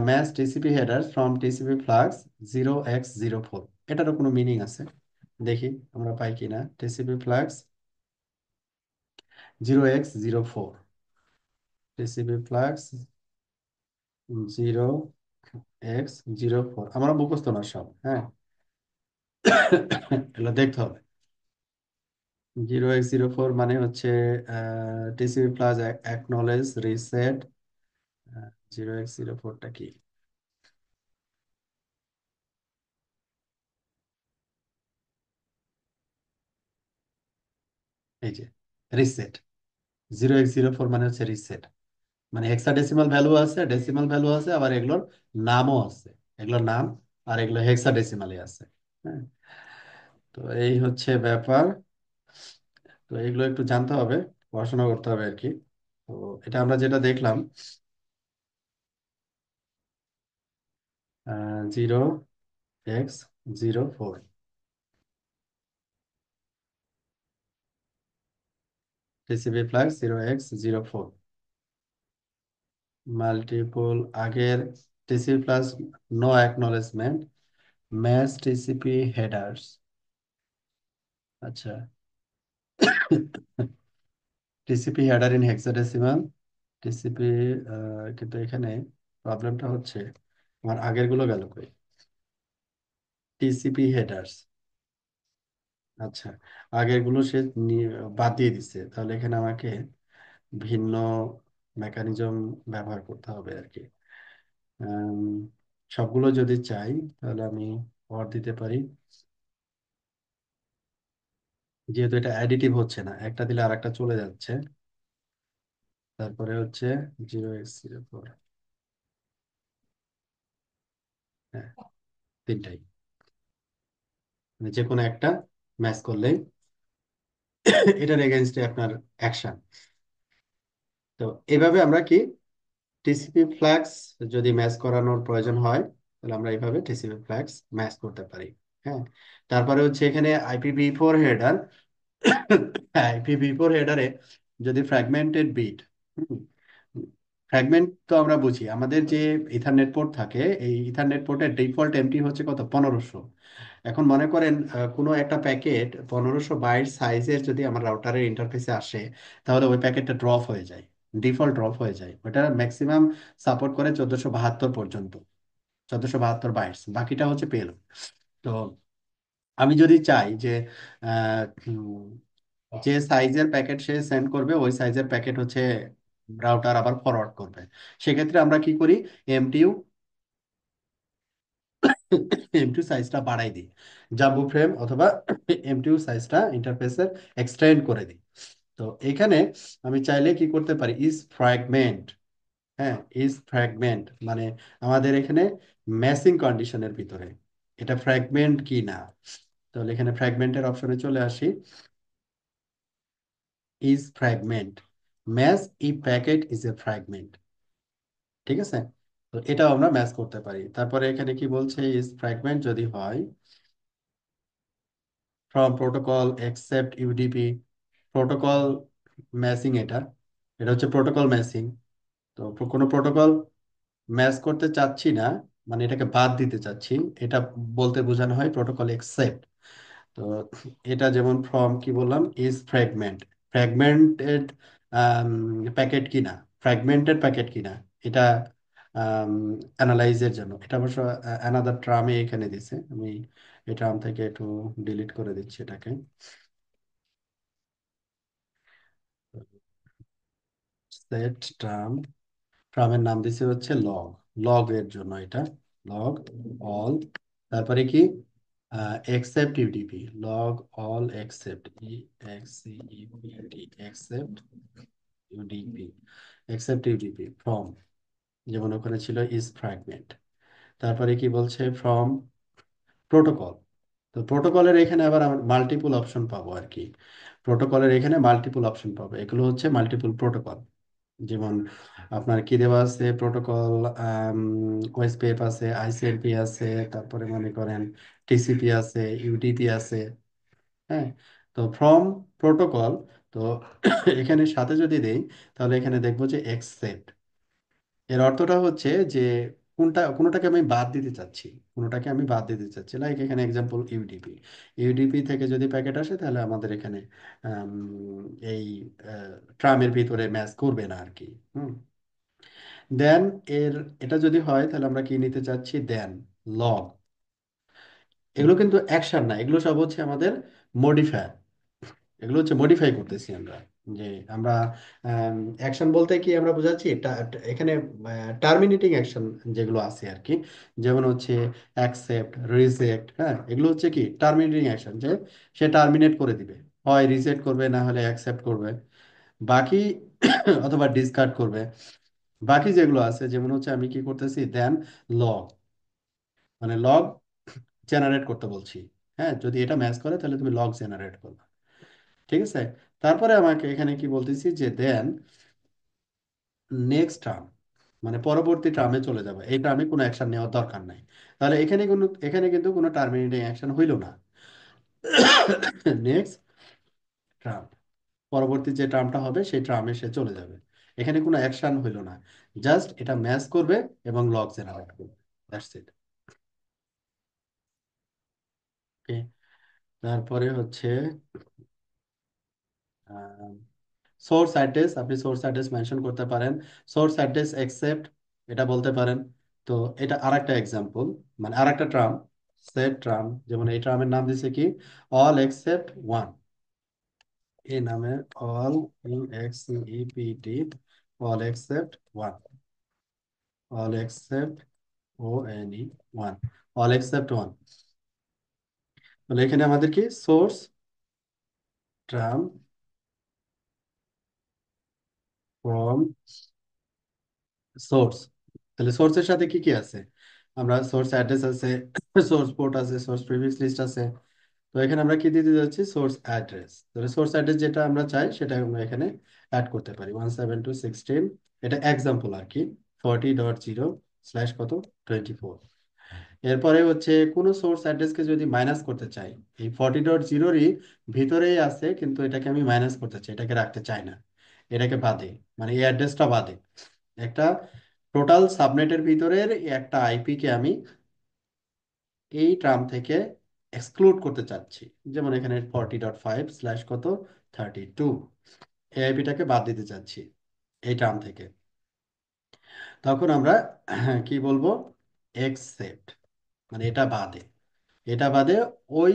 match TCP header from TCP flags 0x04, এটারও কোনো মিনিং আছে? দেখি আমরা পাই কিনা। TCP flags 0x04, TCP flags 0x04, আমরা মুখস্থ না সব, হ্যাঁ। এগুলো দেখতে হবে। 0x04 মানে হচ্ছে টিসিপি প্লাস অ্যাকনলেজ রিসেট। 0x04টা কি? এই যে রিসেট, 0x04 মানে হচ্ছে রিসেট। মানে হেক্সাডেসিমাল ভ্যালু আছে, ডেসিমাল ভ্যালু আছে, আবার এগুলোর নামও আছে, এগুলোর নাম, আর এগুলো হেক্সাডেসিমালে আছে, হ্যাঁ। তো এই হচ্ছে ব্যাপার। তো এগুলো একটু জানতে হবে, পড়াশোনা করতে হবে আর কি। তো এটা আমরা যেটা দেখলাম 0x04, TCP flag 0x04, multiple আগের TCP plus no acknowledgement, match TCP headers. আচ্ছা, TCP header in hexadecimal, TCP, কিন্তু এখানে প্রবলেমটা হচ্ছে আমার আগের গুলো গেল কই? টিসিপি হেডার্স, আচ্ছা, আগের গুলো সে বাদ দিয়ে দিচ্ছে, তাহলে এখানে আমাকে ভিন্ন মেকানিজম ব্যবহার করতে হবে আর কি। আম, সবগুলো যদি চাই তাহলে আমি অর দিতে পারি, যেহেতু এটা অ্যাডিটিভ হচ্ছে না, একটা দিলে আর একটা চলে যাচ্ছে। তারপরে হচ্ছে 0x04, হ্যাঁ, তিনটাই, মানে যে কোনো একটা ম্যাচ করলেই এটার এগেনস্টে আপনার অ্যাকশন। তো এইভাবে আমরা কি টিসিপি ফ্ল্যাক্স যদি ম্যাচ করানোর প্রয়োজন হয়, তাহলে আমরা এইভাবে টিসিপি ফ্ল্যাক্স ম্যাচ করতে পারি, হ্যাঁ। তারপরে হচ্ছে এখানে আইপিভি4 হেডার, আইপিভি4 হেডারে যদি ফ্র্যাগমেন্টেড বিট, ফ্র্যাগমেন্ট তো আমরা বুঝি, আমাদের যে ইথারনেট পোর্ট থাকে, এই ইথারনেট পোর্টের ডিফল্ট এমটি হচ্ছে কত, 1500। এখন মনে করেন কোনো একটা প্যাকেট 1500 বাইট সাইজের যদি আমার রাউটারের ইন্টারফেসে আসে, তাহলে ওই প্যাকেটটা ড্রপ হয়ে যায়, ডিফল্ট ড্রপ হয়ে যায়। ওটা ম্যাক্সিমাম সাপোর্ট করে 1472 পর্যন্ত, 1472 বাইটস, বাকিটা হচ্ছে পেলোড। তো আমি যদি চাই যে যে সাইজের প্যাকেট সে সেন্ড করবে, ওই সাইজের প্যাকেট হচ্ছে রাউটার আবার ফরওয়ার্ড করবে, সেক্ষেত্রে আমরা কি করি, এমটিইউ, এমটিইউ সাইজটা বাড়াই দিই, জাম্বো ফ্রেম অথবা এমটিইউ সাইজটা ইন্টারফেসের এক্সটেন্ড করে দিই। তো এখানে আমি চাইলে কি করতে পারি, ইজ ফ্র্যাগমেন্ট, হ্যাঁ, ইজ ফ্র্যাগমেন্ট মানে আমাদের এখানে ম্যাচিং কন্ডিশনের ভিতরে এটা ফ্র্যাগমেন্ট কি না। তাহলে এখানে ফ্র্যাগমেন্টের অপশনে চলে আসি, is fragment, match E packet is a fragment, ঠিক আছে। তো এটাও আমরা ম্যাচ করতে পারি। তারপরে এখানে কি বলছে, ইজ ফ্র্যাগমেন্ট যদি হয় from protocol accept UDP, protocol matching, এটা এটা হচ্ছে প্রোটোকল ম্যাচিং। তো কোনো প্রোটোকল ম্যাচ করতে চাচ্ছি না, মানে এটাকে বাদ দিতে চাচ্ছি, এটা বলতে বোঝানো হয় প্রোটোকল অ্যাকসেপ্ট। তো এটা যেমন ফ্রম কি বললাম, ইজ ফ্র্যাগমেন্ট, ফ্র্যাগমেন্টেড প্যাকেট কিনা, ফ্র্যাগমেন্টেড প্যাকেট কিনা, এটা অ্যানালাইজের জন্য। এটা অবশ্য অ্যানাদার ট্রামে এখানে দিছে, আমি এই ট্রাম থেকে একটু ডিলিট করে দিচ্ছি এটাকে। সেট ট্রাম, ট্রামের নাম দিছে হচ্ছে লগ, লগ এর জন্য এটা, লগ অল, তারপরে কি except UDP, log all except E X C E P T, except UDP, except UDP from, যেমন ওখানে ছিল ইজ ফ্র্যাগমেন্ট। তারপরে কি বলছে ফ্রম প্রোটোকল, তো প্রোটোকলের এখানে আবার আমরা মাল্টিপল অপশন পাবো আর কি, প্রোটোকলের এখানে মাল্টিপল অপশন পাবো, এগুলো হচ্ছে মাল্টিপল প্রোটোকল। যেমন আপনার কি দেওয়া আছে প্রোটোকল, ওএসপিএফ আছে, আইসিএমপি আছে, তারপরে মনে করেন টিসিপি আছে, ইউডিপি আছে। হ্যাঁ, তো ফ্রম প্রোটোকল, তো এখানে সাথে যদি দেই তাহলে এখানে দেখবো যে এক্সেপ্ট, এর অর্থটা হচ্ছে যে কোনোটাকে আমি বাদ দিতে চাচ্ছি, কোনোটাকে আমি বাদ দিতে চাচ্ছি, লাইক এখানে এক্সাম্পল ইউডিপি, ইউডিপি থেকে যদি প্যাকেট আসে তাহলে আমাদের এখানে আম, এই ট্রামের ভিতরে ম্যাচ করবে না আর কি। হুম, দেন এর, এটা যদি হয় তাহলে আমরা কি নিতে চাচ্ছি, দেন লগ, এগুলো কিন্তু অ্যাকশন না, এগুলো সব হচ্ছে আমাদের মডিফায়ার, এগুলো হচ্ছে মডিফাই করতেছি আমরা। যে আমরা অ্যাকশন বলতে কি আমরা বোঝাচ্ছি এখানে টার্মিনেটিং অ্যাকশন যেগুলো আছে আর কি, যেমন হচ্ছে অ্যাকসেপ্ট, রিজেক্ট, হ্যাঁ, এগুলো হচ্ছে কি টার্মিনেটিং অ্যাকশন, যে সে টার্মিনেট করে দিবে, হয় রিজেক্ট করবে না হলে অ্যাকসেপ্ট করবে, বাকি অথবা ডিসকার্ড করবে। বাকি যেগুলো আছে যেমন হচ্ছে আমি কি করতেছি, দেন লগ, মানে লগ জেনারেট করতে বলছি। হ্যাঁ, যদি এটা ম্যাচ করে তাহলে তুমি লগ জেনারেট করবে, ঠিক আছে। তারপরে আমাকে এখানে কি বলতেছি যে দেন নেক্সট টার্ম, মানে পরবর্তী টার্মে চলে যাবে, এই টার্মে কোনো অ্যাকশন নেওয়ার দরকার নাই। তাহলে এখানে কিন্তু কোনো টার্মিনেটিং অ্যাকশন হইল না। নেক্সট টার্ম, পরবর্তী যে টার্মটা হবে সেই টার্মে সে চলে যাবে, এখানে কোনো অ্যাকশন হইল না, জাস্ট এটা ম্যাচ করবে এবং লগ জেনারেট করবে, দ্যাটস ইট। ওকে, তারপরে হচ্ছে সোর্স অ্যাড্রেস, আপনি সোর্স অ্যাড্রেস মেনশন করতে পারেন, সোর্স অ্যাড্রেস অ্যাকসেপ্ট এটা বলতে পারেন। তো এটা আরেকটা এক্সাম্পল, মানে আরেকটা ট্রাম, সেট ট্রাম, যেমন এই ট্রামের নাম দিছে কি, অল এক্সেপ্ট ওয়ান, এই নামের all, X E P T, all except one, all except O N E one, all except one. তাহলে এখানে আমাদের কি সোর্স ট্রাম ফ্রম সোর্স, তাহলে সোর্সের সাথে কি কি আছে, আমরা সোর্স অ্যাড্রেস আছে, সোর্স পোর্ট আছে, সোর্স প্রিফিক্স লিস্ট আছে। তো এখানে আমরা কি দিতে যাচ্ছি, সোর্স অ্যাড্রেস, তাহলে সোর্স অ্যাড্রেস যেটা আমরা চাই সেটা আমরা এখানে অ্যাড করতে পারি, 172.16, এটা এক্সাম্পল আর কি, 40.0 কত 24। এরপরে হচ্ছে কোনো সোর্স অ্যাড্রেসকে যদি মাইনাস করতে চাই, এই 40.0-ই ভিতরেই আছে কিন্তু এটাকে আমি মাইনাস করতে চাই, এটাকে রাখতে চাই না, এটাকে বাদে, মানে এই অ্যাড্রেসটা বাদে, একটা টোটাল সাবনেটের ভিতরের একটা আইপি কে আমি এই ট্রাম থেকে এক্সক্লুড করতে চাচ্ছি, যেমন এখানে 40.5 কত 32, এই আইপিটাকে বাদ দিতে চাচ্ছি এই ট্রাম থেকে। তখন আমরা কি বলবো, এক্সেপ্ট, মানে এটা বাদে, এটা বাদে ওই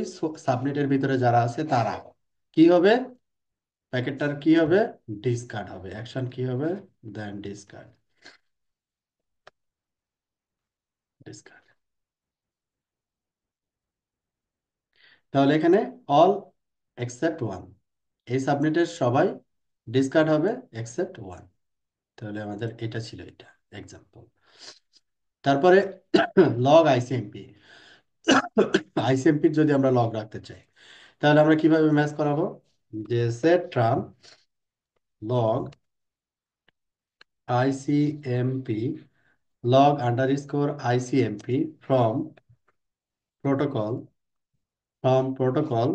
সাবনেটের ভিতরে যারা আছে তারা কি হবে, প্যাকেটটার কি হবে, ডিসকার্ড হবে, অ্যাকশন কি হবে, দেন ডিসকার্ড, ডিসকার্ড। তাহলে এখানে অল এক্সেপ্ট ওয়ান, এই সাবনেটের সবাই ডিসকার্ড হবে এক্সেপ্ট ওয়ান। তাহলে আমাদের এটা ছিল, এটা এক্সাম্পল। তারপরে লগ আইসিএমপি, আইসিএমপির যদি আমরা লগ রাখতে চাই তাহলে আমরা কিভাবে ম্যাচ করাবো, যে set term log ICMP, log underscore ICMP from protocol, from protocol,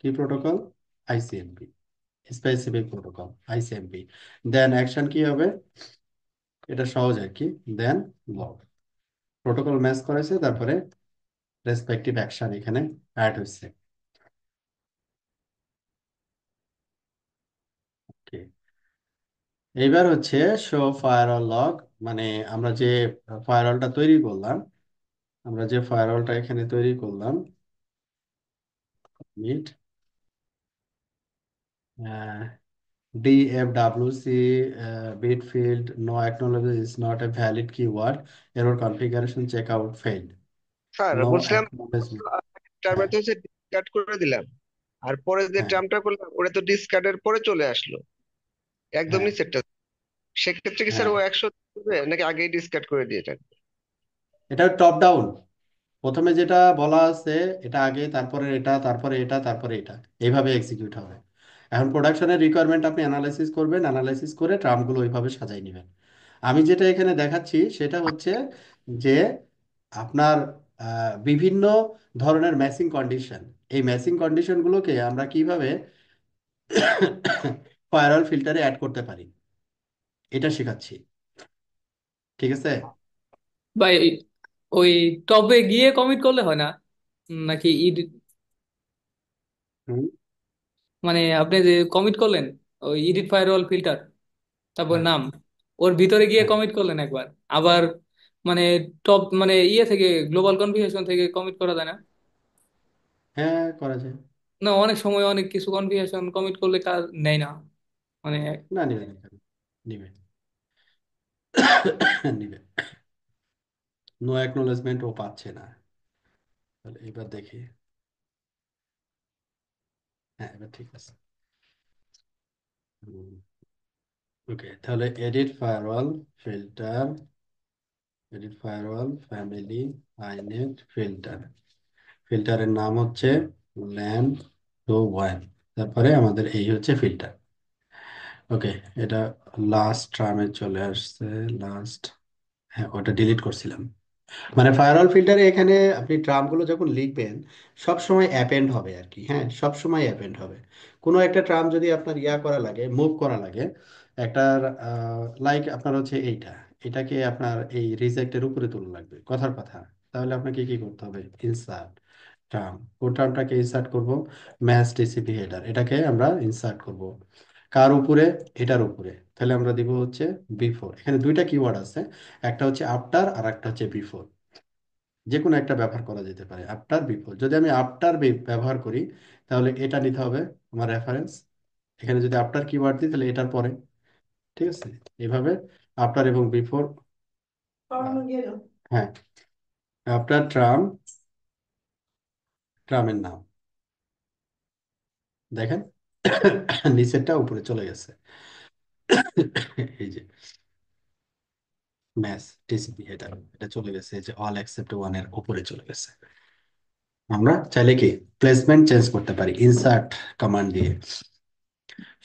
কি protocol, ICMP, specific protocol ICMP, then action কি হবে, এটা সহজ আর কি, দেন লগ, প্রোটোকল ম্যাচ করেছে তারপরে রেসপেক্টিভ অ্যাকশন এখানে অ্যাড হয়েছে। Okay. এইবার হচ্ছে শো ফায়ারওয়াল লগ মানে আমরা যে ফায়ারওয়ালটা তৈরি করলাম, আমরা যে ফায়ারওয়ালটা এখানে তৈরি করলাম, meet DFWC bit field no acknowledge is not a valid keyword. Error configuration checkout failed. Sir No বলছিলাম acknowledgement. টার্মে হ্যাঁ, তো হচ্ছে ডিসকার্ড করে দিলাম, আর পরে যে হ্যাঁ, টার্মটা করলাম ওটা তো ডিসকার্ডের পরে চলে আসলো একদম হ্যাঁ, নিচেরটা। সেক্ষেত্রে কি স্যার হ্যাঁ, ও 100 হবে নাকি আগেই ডিসকার্ড করে দিয়ে থাকবে? এটা টপ ডাউন। প্রথমে যেটা বলা আছে এটা আগে, তারপরে এটা, তারপরে এটা, তারপরে এটা, এইভাবে এক্সিকিউট হবে। এখন প্রোডাকশনের রিকোয়ারমেন্ট আপনি অ্যানালাইসিস করবেন, অ্যানালাইসিস করে ট্রামগুলো ওইভাবে সাজাই নেবেন। আমি যেটা এখানে দেখাচ্ছি সেটা হচ্ছে যে আপনার বিভিন্ন ধরনের ম্যাচিং কন্ডিশন, এই ম্যাচিং কন্ডিশনগুলোকে আমরা কিভাবে ফায়ারওয়াল ফিল্টারে অ্যাড করতে পারি এটা শেখাচ্ছি। ঠিক আছে? ভাই ওই টবে গিয়ে কমিট করলে হয় না নাকি হুম। মানে আপনি যে কমিট করলেন ওই এডিট ফায়ারওয়াল ফিল্টার, তারপর হ্যাঁ, নাম, ওর ভিতরে গিয়ে হ্যাঁ, কমিট করলেন একবার, আবার মানে টপ মানে ইয়ে থেকে গ্লোবাল কনফিগারেশন থেকে কমিট করা যায় না? হ্যাঁ, করা যায়। না অনেক সময় অনেক কিছু কনফিগারেশন কমিট করলে কাজ নেয় না মানে। না, নিবে না কেন? নিবে। নিবে। নো অ্যাকনোলেজমেন্ট ও পাচ্ছে না। তাহলে এবার দেখি। হ্যাঁ, এবার ঠিক আছে। ওকে, তাহলে edit firewall filter, edit firewall family inet filter, ফিল্টারের নাম হচ্ছে ল্যান টু ওয়ান। তারপরে আমাদের এই হচ্ছে ফিল্টার। ওকে, এটা লাস্ট টার্মে চলে আসছে। লাস্ট, হ্যাঁ, ওটা ডিলিট করছিলাম। মানে ফায়ারওয়াল ফিল্টারে এখানে আপনি ট্রামগুলো যখন লিখবেন সব সময় অ্যাপেন্ড হবে আর কি। হ্যাঁ, সব সময় অ্যাপেন্ড হবে। কোনো একটা ট্রাম যদি আপনার ইয়া করা লাগে, মুভ করা লাগে, একটার লাইক আপনার হচ্ছে এইটা, এটাকে আপনার এই রিজেক্টের উপরে তোলা লাগবে, কথার কথা। তাহলে আপনাকে কি করতে হবে? Insert tram. কোন ট্রামটাকে ইনসার্ট করব? ম্যাচ টিসিপি হেডার, এটাকে আমরা ইনসার্ট করব কার উপরে? এটার উপরে। তাহলে আমরা দিব হচ্ছে বিফোর। এখানে দুইটা কিওয়ার্ড আছে, একটা হচ্ছে আফটার আর একটা হচ্ছে বিফোর। যে কোনো একটা ব্যবহার করা যেতে পারে, আফটার বিফোর। যদি আমি আফটার ব্যবহার করি তাহলে এটা নিতে হবে আমার রেফারেন্স। এখানে যদি আফটার কিওয়ার্ড দিই তাহলে এটার পরে। ঠিক আছে? এইভাবে আফটার এবং বিফোর। হ্যাঁ, আফটার ট্রাম, ট্রামের নাম দেখেন। নিচেরটা উপরে চলে গেছে। এই যে ম্যাচ টিসিপি, এটা চলে গেছে, এই যে অল এক্সেপ্ট ওয়ান এর উপরে চলে গেছে। আমরা চাইলে কি প্লেসমেন্ট চেঞ্জ করতে পারি ইনসার্ট কমান্ড দিয়ে।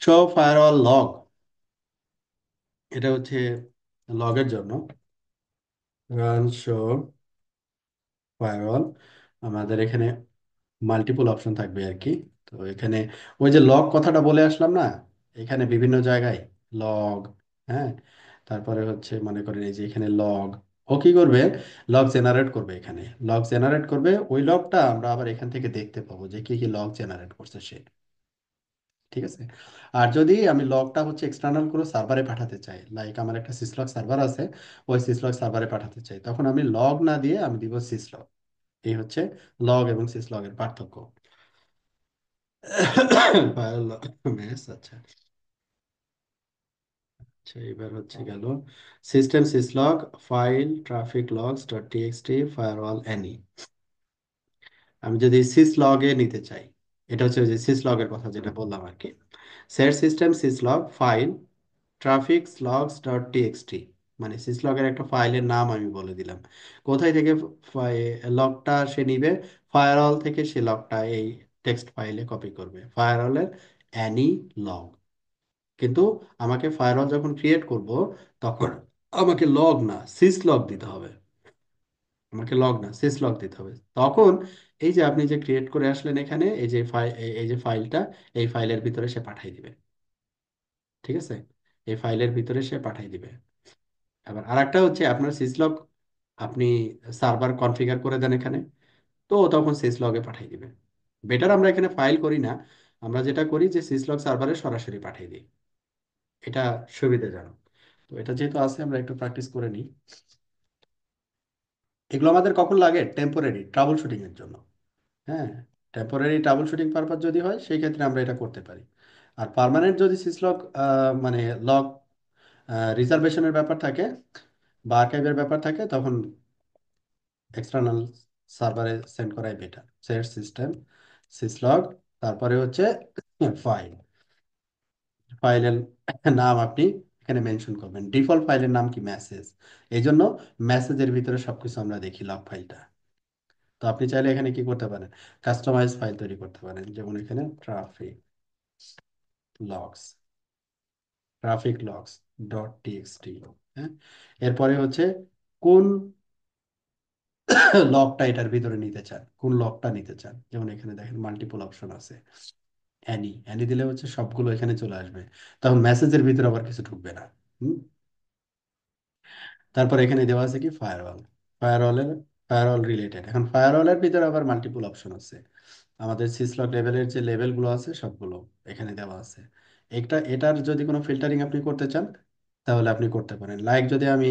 শো ফায়ারওয়াল লগ, এটা হচ্ছে লগের জন্য। রান শো ফায়ারওয়াল, আমাদের এখানে মাল্টিপল অপশন থাকবে আর কি। তো এখানে ওই যে লগ কথাটা বলে আসলাম না, এখানে বিভিন্ন জায়গায় লগ। হ্যাঁ, তারপরে হচ্ছে মনে করেন এই যে এখানে লগ, ও কি করবে? লগ জেনারেট করবে। এখানে লগ জেনারেট করবে, ওই লগটা আমরা আবার এখান থেকে দেখতে পাবো যে কি কি লগ জেনারেট করছে সে। ঠিক আছে? আর যদি আমি লগটা হচ্ছে এক্সটার্নাল কোনো সার্ভারে পাঠাতে চাই, লাইক আমার একটা সিসলগ সার্ভার আছে, ওই সিসলগ সার্ভারে পাঠাতে চাই, তখন আমি লগ না দিয়ে আমি দিব সিসলগ। এই হচ্ছে লগ এবং সিসলগের পার্থক্য। ম্যাস, আচ্ছা। আচ্ছা, এবার হচ্ছে গেল system syslog file traffic logs dot TXT firewall any. আমি যদি সিস লগে নিতে চাই, এটা হচ্ছে ওই যে সিস লগের কথা যেটা বললাম আর কি। Set system syslog file traffic logs dot TXT, মানে সিসলগের একটা ফাইলের নাম আমি বলে দিলাম। কোথায় থেকে লগটা সে নিবে? ফায়ারওয়াল থেকে সে লগটা এই টেক্সট ফাইলে কপি করবে, ফায়ারওয়ালের অ্যানি লগ। কিন্তু আমাকে ফায়ারওয়াল যখন ক্রিয়েট করব তখন আমাকে লগ না সিস লগ দিতে হবে। আমাকে লগ না সিস লগ দিতে হবে। তখন এই যে আপনি যে ক্রিয়েট করে আসলেন এখানে, এই যে এই যে ফাইলটা, এই ফাইলের ভিতরে সে পাঠিয়ে দিবে। ঠিক আছে? এই ফাইলের ভিতরে সে পাঠিয়ে দিবে। আবার আরেকটা হচ্ছে আপনার সিসলগ আপনি সার্ভার কনফিগার করে দেন এখানে, তো ও তখন সিসলগে পাঠিয়ে দিবে। বেটার আমরা এখানে ফাইল করি না, আমরা যেটা করি যে সিসলগ সার্ভারে সরাসরি পাঠিয়ে দিই। এটা সুবিধাজনক। তো এটা যেহেতু আছে আমরা একটু প্র্যাকটিস করে নিই। এগুলো আমাদের কখন লাগে? টেম্পোরারি ট্রাবল শুটিং এর জন্য। হ্যাঁ, টেম্পোরারি ট্রাবল শুটিং পারপাস যদি হয় সেই ক্ষেত্রে আমরা এটা করতে পারি। আর পার্মানেন্ট যদি সিসলক মানে লগ রিজার্ভেশনের ব্যাপার থাকে বা আর্কাইভের ব্যাপার থাকে, তখন এক্সটার্নাল সার্ভারে সেন্ড করাই বেটার। সেট সিস্টেম সিসলগ, তারপরে হচ্ছে ফাইল। ফাইলের নাম আপনি এখানে মেনশন করবেন। ডিফল্ট ফাইলের নাম কি? মেসেজ। এই জন্য মেসেজের ভিতরে সবকিছু আমরা দেখি লগ ফাইলটা। তো আপনি চাইলে এখানে কি করতে পারেন? কাস্টমাইজ ফাইল তৈরি করতে পারেন, যেমন এখানে logs traffic logs dot TXT. হ্যাঁ, এরপরে হচ্ছে কোন লকটা এটার ভিতরে নিতে চান, কোন লকটা নিতে চান। যেমন এখানে দেখেন মাল্টিপল অপশন আছে। অ্যানি অ্যানি দিলে হচ্ছে সবগুলো এখানে চলে আসবে, তখন মেসেজের ভিতরে আবার কিছু ঢুকবে না। হুম। তারপর এখানে দেওয়া আছে কি? ফায়ারওয়াল। ফায়ারওয়ালের ফায়ারওয়াল রিলেটেড। এখন ফায়ারওয়ালের ভিতরে আবার মাল্টিপল অপশন আছে। আমাদের সিসলক লেভেলের যে লেভেলগুলো আছে সবগুলো এখানে দেওয়া আছে। এটার যদি কোনো ফিল্টারিং আপনি করতে চান তাহলে আপনি করতে পারেন। লাইক যদি আমি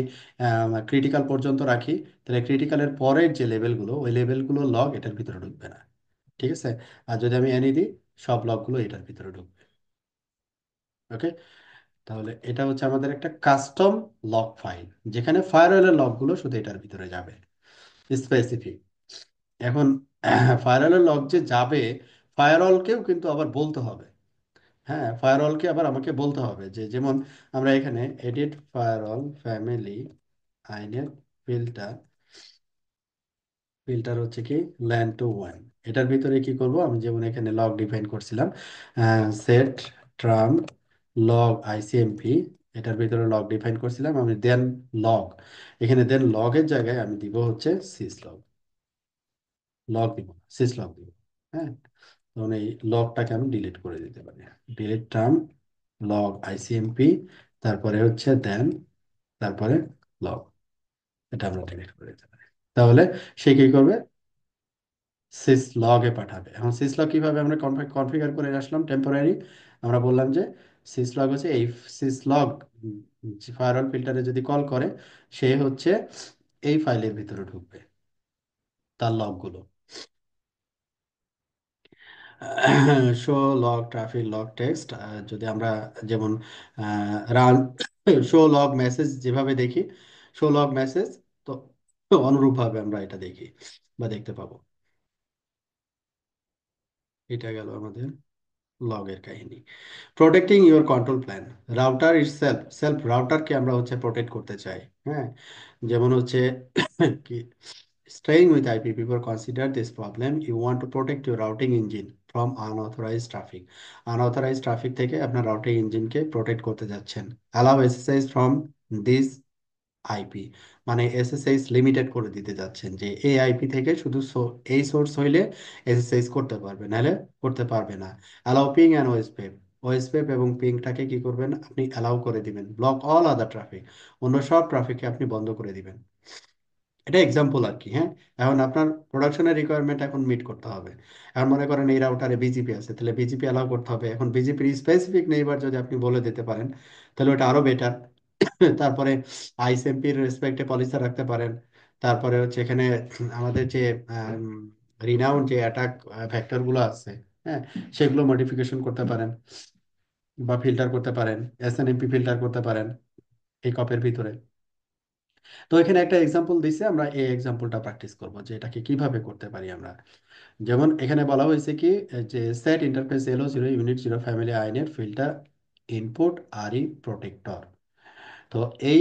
ক্রিটিক্যাল পর্যন্ত রাখি, তাহলে ক্রিটিক্যালের পরের যে লেভেলগুলো ওই লেভেলগুলো লগ এটার ভিতরে ঢুকবে না। ঠিক আছে? আর যদি আমি এনে দিই, সব লগগুলো এটার ভিতরে ঢুকবে। ওকে, তাহলে এটা হচ্ছে আমাদের একটা কাস্টম লগ ফাইল, যেখানে ফায়ারওয়ালের লগগুলো শুধু এটার ভিতরে যাবে, স্পেসিফিক। এখন ফায়ারওয়ালের লগ যে যাবে, ফায়ারওয়ালকেও কিন্তু আবার বলতে হবে। হ্যাঁ, ফায়ারওয়ালকে আবার আমাকে বলতে হবে যে, যেমন আমরা এখানে এডিট ফায়ারওয়াল ফ্যামিলি আইনের ফিল্টার, ফিল্টার হচ্ছে কি ল্যান টু ওয়ান। এটার ভিতরে কি করব? আমি যেমন এখানে লগ ডিফাইন করছিলাম, সেট ট্রাম লগ আইসিএমপি, এটার ভিতরে লগ ডিফাইন করছিলাম আমি। দেন লগ, এখানে দেন লগের জায়গায় আমি দিব হচ্ছে সিস লগ। লগ দিব না, সিস লগ দিব। হ্যাঁ, তখন এই লগটাকে আমি ডিলিট করে দিতে পারি। ডিলিট ট্রাম লগ আইসিএমপি, তারপরে হচ্ছে দেন, তারপরে লগ, এটা আমরা ডিলিট করে দিতে পারি। তাহলে সে কি করবে? সিস লগে পাঠাবে। এখন সিস লগ কিভাবে আমরা কনফিগার করে আসলাম টেম্পোরারি? আমরা বললাম যে সিস লগ হচ্ছে এই সিস লগ ফায়ারওয়াল ফিল্টারে যদি কল করে, সে হচ্ছে এই ফাইলের ভিতরে ঢুকবে তার লগগুলো। Show log traffic log text, যদি আমরা যেমন রান শো লগ মেসেজ যেভাবে দেখি, শো লগ মেসেজ, তো অনুরূপভাবে আমরা এটা দেখি বা দেখতে পাবো। এটা গেল আমাদের লগের কাহিনী। Protecting your control plane. Router self self রাউটারকে আমরা হচ্ছে প্রোটেক্ট করতে চাই। হ্যাঁ, যেমন হচ্ছে কি, staying with IP, people consider this problem. You want to protect your routing engine from unauthorized traffic. Unauthorized traffic থেকে আপনার রাউটিং ইঞ্জিনকে প্রোটেক্ট করতে যাচ্ছেন। Allow SSIs from this IP, মানে এসএসএইচ লিমিটেড করে দিতে যাচ্ছেন, যে এই আইপি থেকে শুধু এই সোর্স হইলে এসএসএইচ করতে পারবে, নাহলে করতে পারবে না। Allow ping and OSPF, OSPF এবং পিংটাকে কি করবেন? আপনি অ্যালাউ করে দিবেন। ব্লক অল আদার ট্রাফিক, অন্য সব ট্রাফিককে আপনি বন্ধ করে দিবেন। এটা এক্সাম্পল আর কি। হ্যাঁ, এখন আপনার প্রোডাকশনের রিকোয়ারমেন্ট এখন মিট করতে হবে। এখন মনে করেন এই রাউটারে বিজিপি আছে, তাহলে বিজিপি অ্যালাউ করতে হবে। এখন বিজিপির স্পেসিফিক নেইবার যদি আপনি বলে দিতে পারেন, তাহলে ওটা আরো বেটার। তারপরে আইসএমপির রেসপেক্টে পলিসি রাখতে পারেন। তারপরে হচ্ছে এখানে আমাদের যে রিনাউন্ড যে অ্যাটাক ভেক্টর গুলো আছে, হ্যাঁ, সেগুলো মডিফিকেশন করতে পারেন বা ফিল্টার করতে পারেন। এসএনএমপি ফিল্টার করতে পারেন এই কপের ভিতরে। তো এখানে একটা এক্সাম্পল দিছে, আমরা এই এক্সাম্পলটা প্র্যাকটিস করব যে এটাকে কিভাবে করতে পারি আমরা। যেমন এখানে বলা হয়েছে কি, যে সেট ইন্টারফেস এলো 0 ইউনিট 0 ফ্যামিলি আইনের ফিল্টার ইনপুট আরই প্রোটেক্টর। তো এই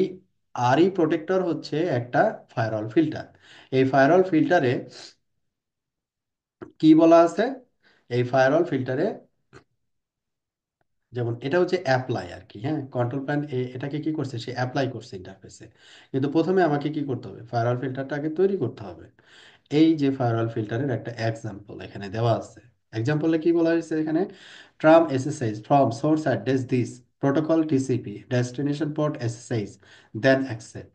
আরই প্রোটেক্টর হচ্ছে একটা ফায়ারওয়াল ফিল্টার। এই ফায়ারওয়াল ফিল্টারে কি বলা আছে? এই ফায়ারওয়াল ফিল্টারে যেমন এটা হচ্ছে অ্যাপ্লাই আর কি। হ্যাঁ, কন্ট্রোল প্ল্যান এটাকে কি করছে? সে অ্যাপ্লাই করছে ইন্টারফেসে। কিন্তু প্রথমে আমাকে কি করতে হবে? ফায়ারওয়াল ফিল্টারটা আগে তৈরি করতে হবে। এই যে ফায়ারওয়াল ফিল্টারের একটা এক্সাম্পল এখানে দেওয়া আছে। এক্সাম্পলে কি বলা হয়েছে এখানে? Term SSH from source address this protocol TCP destination port SSH then accept.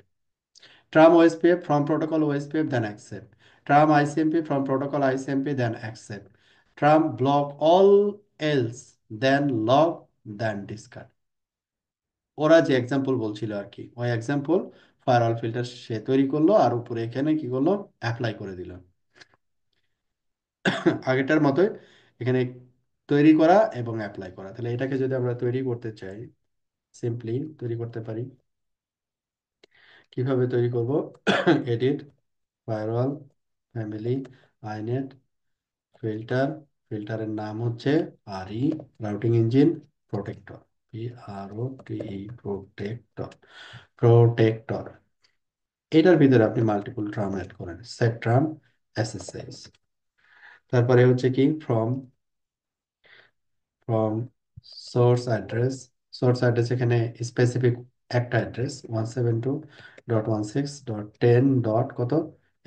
Tram OSPF from protocol OSPF then accept. Tram ICMP from protocol ICMP then accept. Tram block all else then log then discard. ওরা যে example বলছিল আর কি, ওই example firewall filter সে তৈরি করলো আর উপরে এখানে কি করলো, অ্যাপ্লাই করে দিল। আগেরটার মতোই এখানে তৈরি করা এবং অ্যাপ্লাই করা। তাহলে এটাকে যদি আমরা তৈরি করতে চাই, সিম্পলি তৈরি করতে পারি। কিভাবে তৈরি করব? Edit, firewall, family, inet, filter, ফিল্টারের নাম হচ্ছে RE, routing engine, protector, PROTE, protector, protector. এটার ভিতরে আপনি মাল্টিপল ট্রাম অ্যাড করেন, সেট ট্রাম, SSH। তারপরে হচ্ছে কি, from, from source address. Source address এখানে স্পেসিফিক একটা অ্যাড্রেস, 172.16.10 ডট কত,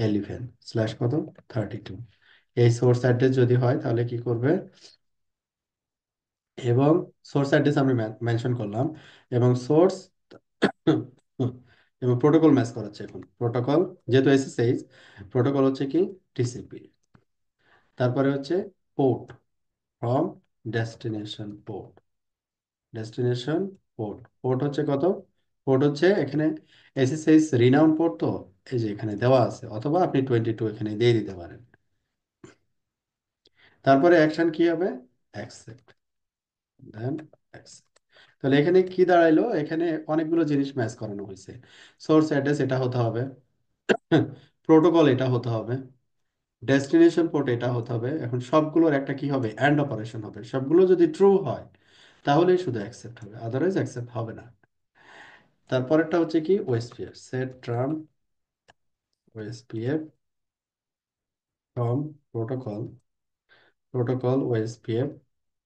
11 স্ল্যাশ কত, 32। এই সোর্স অ্যাড্রেস যদি হয় তাহলে কি করবে, এবং সোর্স অ্যাড্রেস আমি মেনশন করলাম, এবং সোর্স এবং প্রোটোকল ম্যাচ করাচ্ছে এখন, প্রোটোকল যেহেতু SSH, প্রোটোকল হচ্ছে কি, TCP। তারপরে হচ্ছে port, from destination port, destination port, port হচ্ছে কত, পোর্ট হচ্ছে এখানে SSH রিনাউন পোর্ট, তো এই যে এখানে দেওয়া আছে, অথবা আপনি 22 এখানে দিয়ে দিতে পারেন। তারপরে অ্যাকশন কি হবে, অ্যাকসেপ্ট, দেন অ্যাকসেপ্ট। তাহলে এখানে কি দাঁড়াইলো, এখানে অনেকগুলো জিনিস ম্যাচ করানো হয়েছে। সোর্স অ্যাড্রেস এটা হতে হবে, প্রোটোকল এটা হতে হবে, ডেস্টিনেশন পোর্ট এটা হতে হবে। এখন সবগুলোর একটা কি হবে, অ্যান্ড অপারেশন হবে। সবগুলো যদি ট্রু হয় তাহলেই শুধু অ্যাকসেপ্ট হবে, আদারওয়াইজ অ্যাকসেপ্ট হবে না। তারপরেরটা হচ্ছে কি, OSPF, set term OSPF, from protocol, protocol OSPF,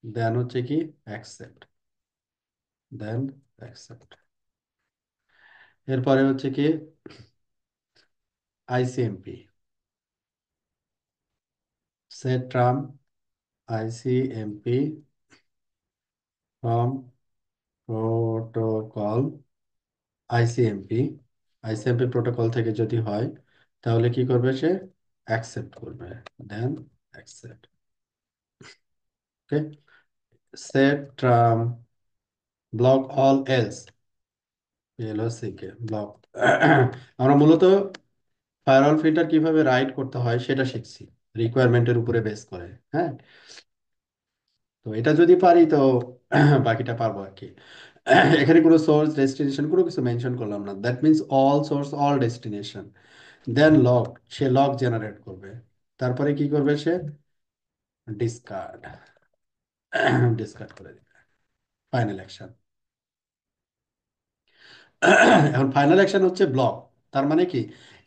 then হচ্ছে কি, অ্যাকসেপ্ট, দেন অ্যাকসেপ্ট। এরপরে হচ্ছে কি, ICMP, set term ICMP, from protocol ICMP, ICMP protocol থেকে যদি হয় তাহলে কি করবে সে, অ্যাকসেপ্ট করবে, then accept. Okay, set term block all else, LOCK block. আমরা মূলত ফায়ারওয়াল ফিল্টার কিভাবে রাইট করতে হয় সেটা শিখছি, রিকোয়ারমেন্টের উপরে বেস করে। হ্যাঁ, তো এটা যদি পারি তো বাকিটা পারবো আর কি। এখানে কোনো সোর্স ডেস্টিনেশন কোনো কিছু মেনশন করলাম না, that means all source all destination. Then log, সে লগ জেনারেট করবে। তারপরে কি করবে সে, ডিসকার্ড, ডিসকার্ড করে দিবে, ফাইনাল অ্যাকশন। এখন ফাইনাল অ্যাকশন হচ্ছে ব্লক। তার মানে কি,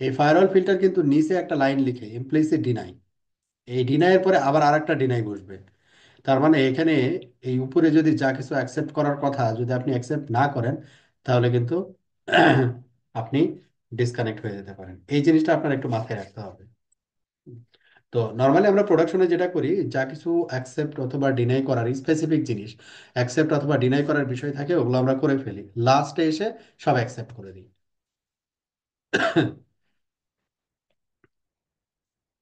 এই ফায়ারওয়াল ফিল্টার কিন্তু নিচে একটা লাইন লিখে ইমপ্লিসিট ডিনাই, এই ডিনাইয়ের পরে আবার আরেকটা ডিনাই বসবে। তার মানে এখানে এই উপরে যদি যা কিছু অ্যাকসেপ্ট করার কথা যদি আপনি অ্যাকসেপ্ট না করেন তাহলে কিন্তু আপনি ডিসকানেক্ট হয়ে যেতে পারেন। এই জিনিসটা আপনার একটু মাথায় রাখতে হবে। তো নর্মালি আমরা প্রোডাকশনে যেটা করি, যা কিছু অ্যাকসেপ্ট অথবা ডিনাই করার স্পেসিফিক জিনিস, অ্যাকসেপ্ট অথবা ডিনাই করার বিষয় থাকে, ওগুলো আমরা করে ফেলি, লাস্টে এসে সব অ্যাকসেপ্ট করে দিই।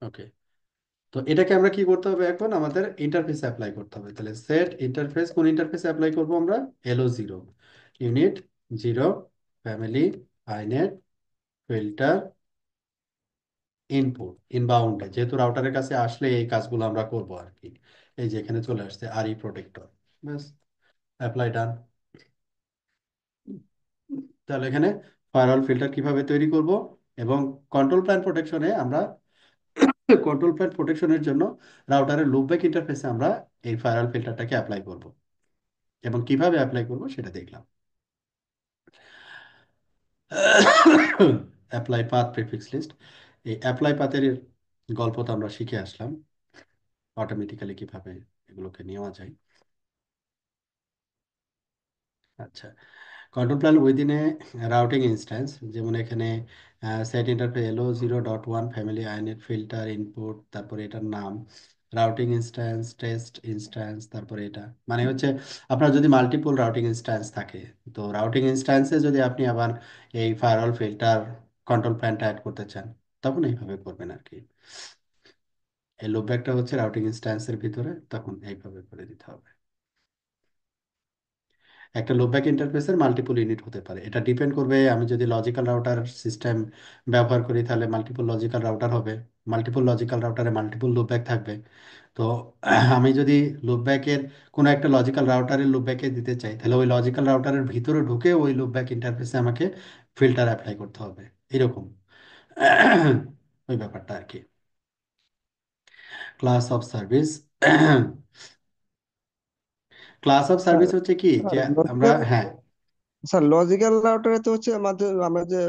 ওকে, তো এটাকে আমরা কি করতে হবে, এখন আমাদের ইন্টারফেসে অ্যাপ্লাই করতে হবে। তাহলে সেট ইন্টারফেস, কোন ইন্টারফেসে অ্যাপ্লাই করব আমরা, LO0, unit 0, family, inet, filter, input, ইনবাউন্ডে যেহেতু রাউটারের কাছে আসলে এই কাজগুলো আমরা করব আর কি। এই যে এখানে চলে আসছে আরই প্রোটেক্টর, ব্যাস, অ্যাপ্লাই ডান। তাহলে এখানে ফায়ারওয়াল ফিল্টার কিভাবে তৈরি করব, এবং কন্ট্রোল প্ল্যান প্রোটেকশনে আমরা, কন্ট্রোল প্ল্যান প্রোটেকশনের জন্য রাউটারের লুপব্যাক ইন্টারফেসে আমরা এই ফায়ারওয়াল ফিল্টারটাকে অ্যাপ্লাই করব, এবং কিভাবে অ্যাপ্লাই করব সেটা দেখলাম। অ্যাপ্লাই পাথ প্রিফিক্স লিস্ট, এই অ্যাপ্লাই পাথের গল্প তো আমরা শিখে আসলাম, অটোমেটিক্যালি কিভাবে এগুলোকে নেওয়া যায়। আচ্ছা, control plane within a routing instance, যেমন এখানে set interface LO0.1 family inet filter input, তারপরে এটার নাম, রাউটিং ইনস্ট্যান্স, টেস্ট ইনস্ট্যান্স, তারপরে এটা মানে হচ্ছে আপনার যদি মাল্টিপল রাউটিং ইনস্ট্যান্স থাকে, তো রাউটিং ইনস্ট্যান্সে যদি আপনি আবার এই ফায়ারওয়াল ফিল্টার কন্ট্রোল প্ল্যানটা অ্যাড করতে চান তখন এইভাবে করবেন আর কি। এই লুপব্যাকটা হচ্ছে রাউটিং ইনস্ট্যান্সের ভিতরে, তখন এইভাবে করে দিতে হবে। একটা লুপব্যাক ইন্টারফেসের মাল্টিপল ইউনিট হতে পারে। এটা ডিপেন্ড করবে, আমি যদি লজিক্যাল রাউটার সিস্টেম ব্যবহার করি তাহলে মাল্টিপল লজিক্যাল রাউটার হবে, মাল্টিপল লজিক্যাল রাউটারে মাল্টিপল লুপব্যাক থাকবে। তো আমি যদি লুপব্যাকের কোনো একটা লজিক্যাল রাউটারের লুপব্যাকে দিতে চাই, তাহলে ওই লজিক্যাল রাউটারের ভিতরে ঢুকে ওই লুপব্যাক ইন্টারফেসে আমাকে ফিল্টার অ্যাপ্লাই করতে হবে, এরকম ওই ব্যাপারটা আর কি। Class of service, class of sir service হচ্ছে কি যে আমরা, লজিক্যাল হ্যাঁ, স্যার লজিক্যাল রাউটারে তো হচ্ছে আমাদের, আমরা যে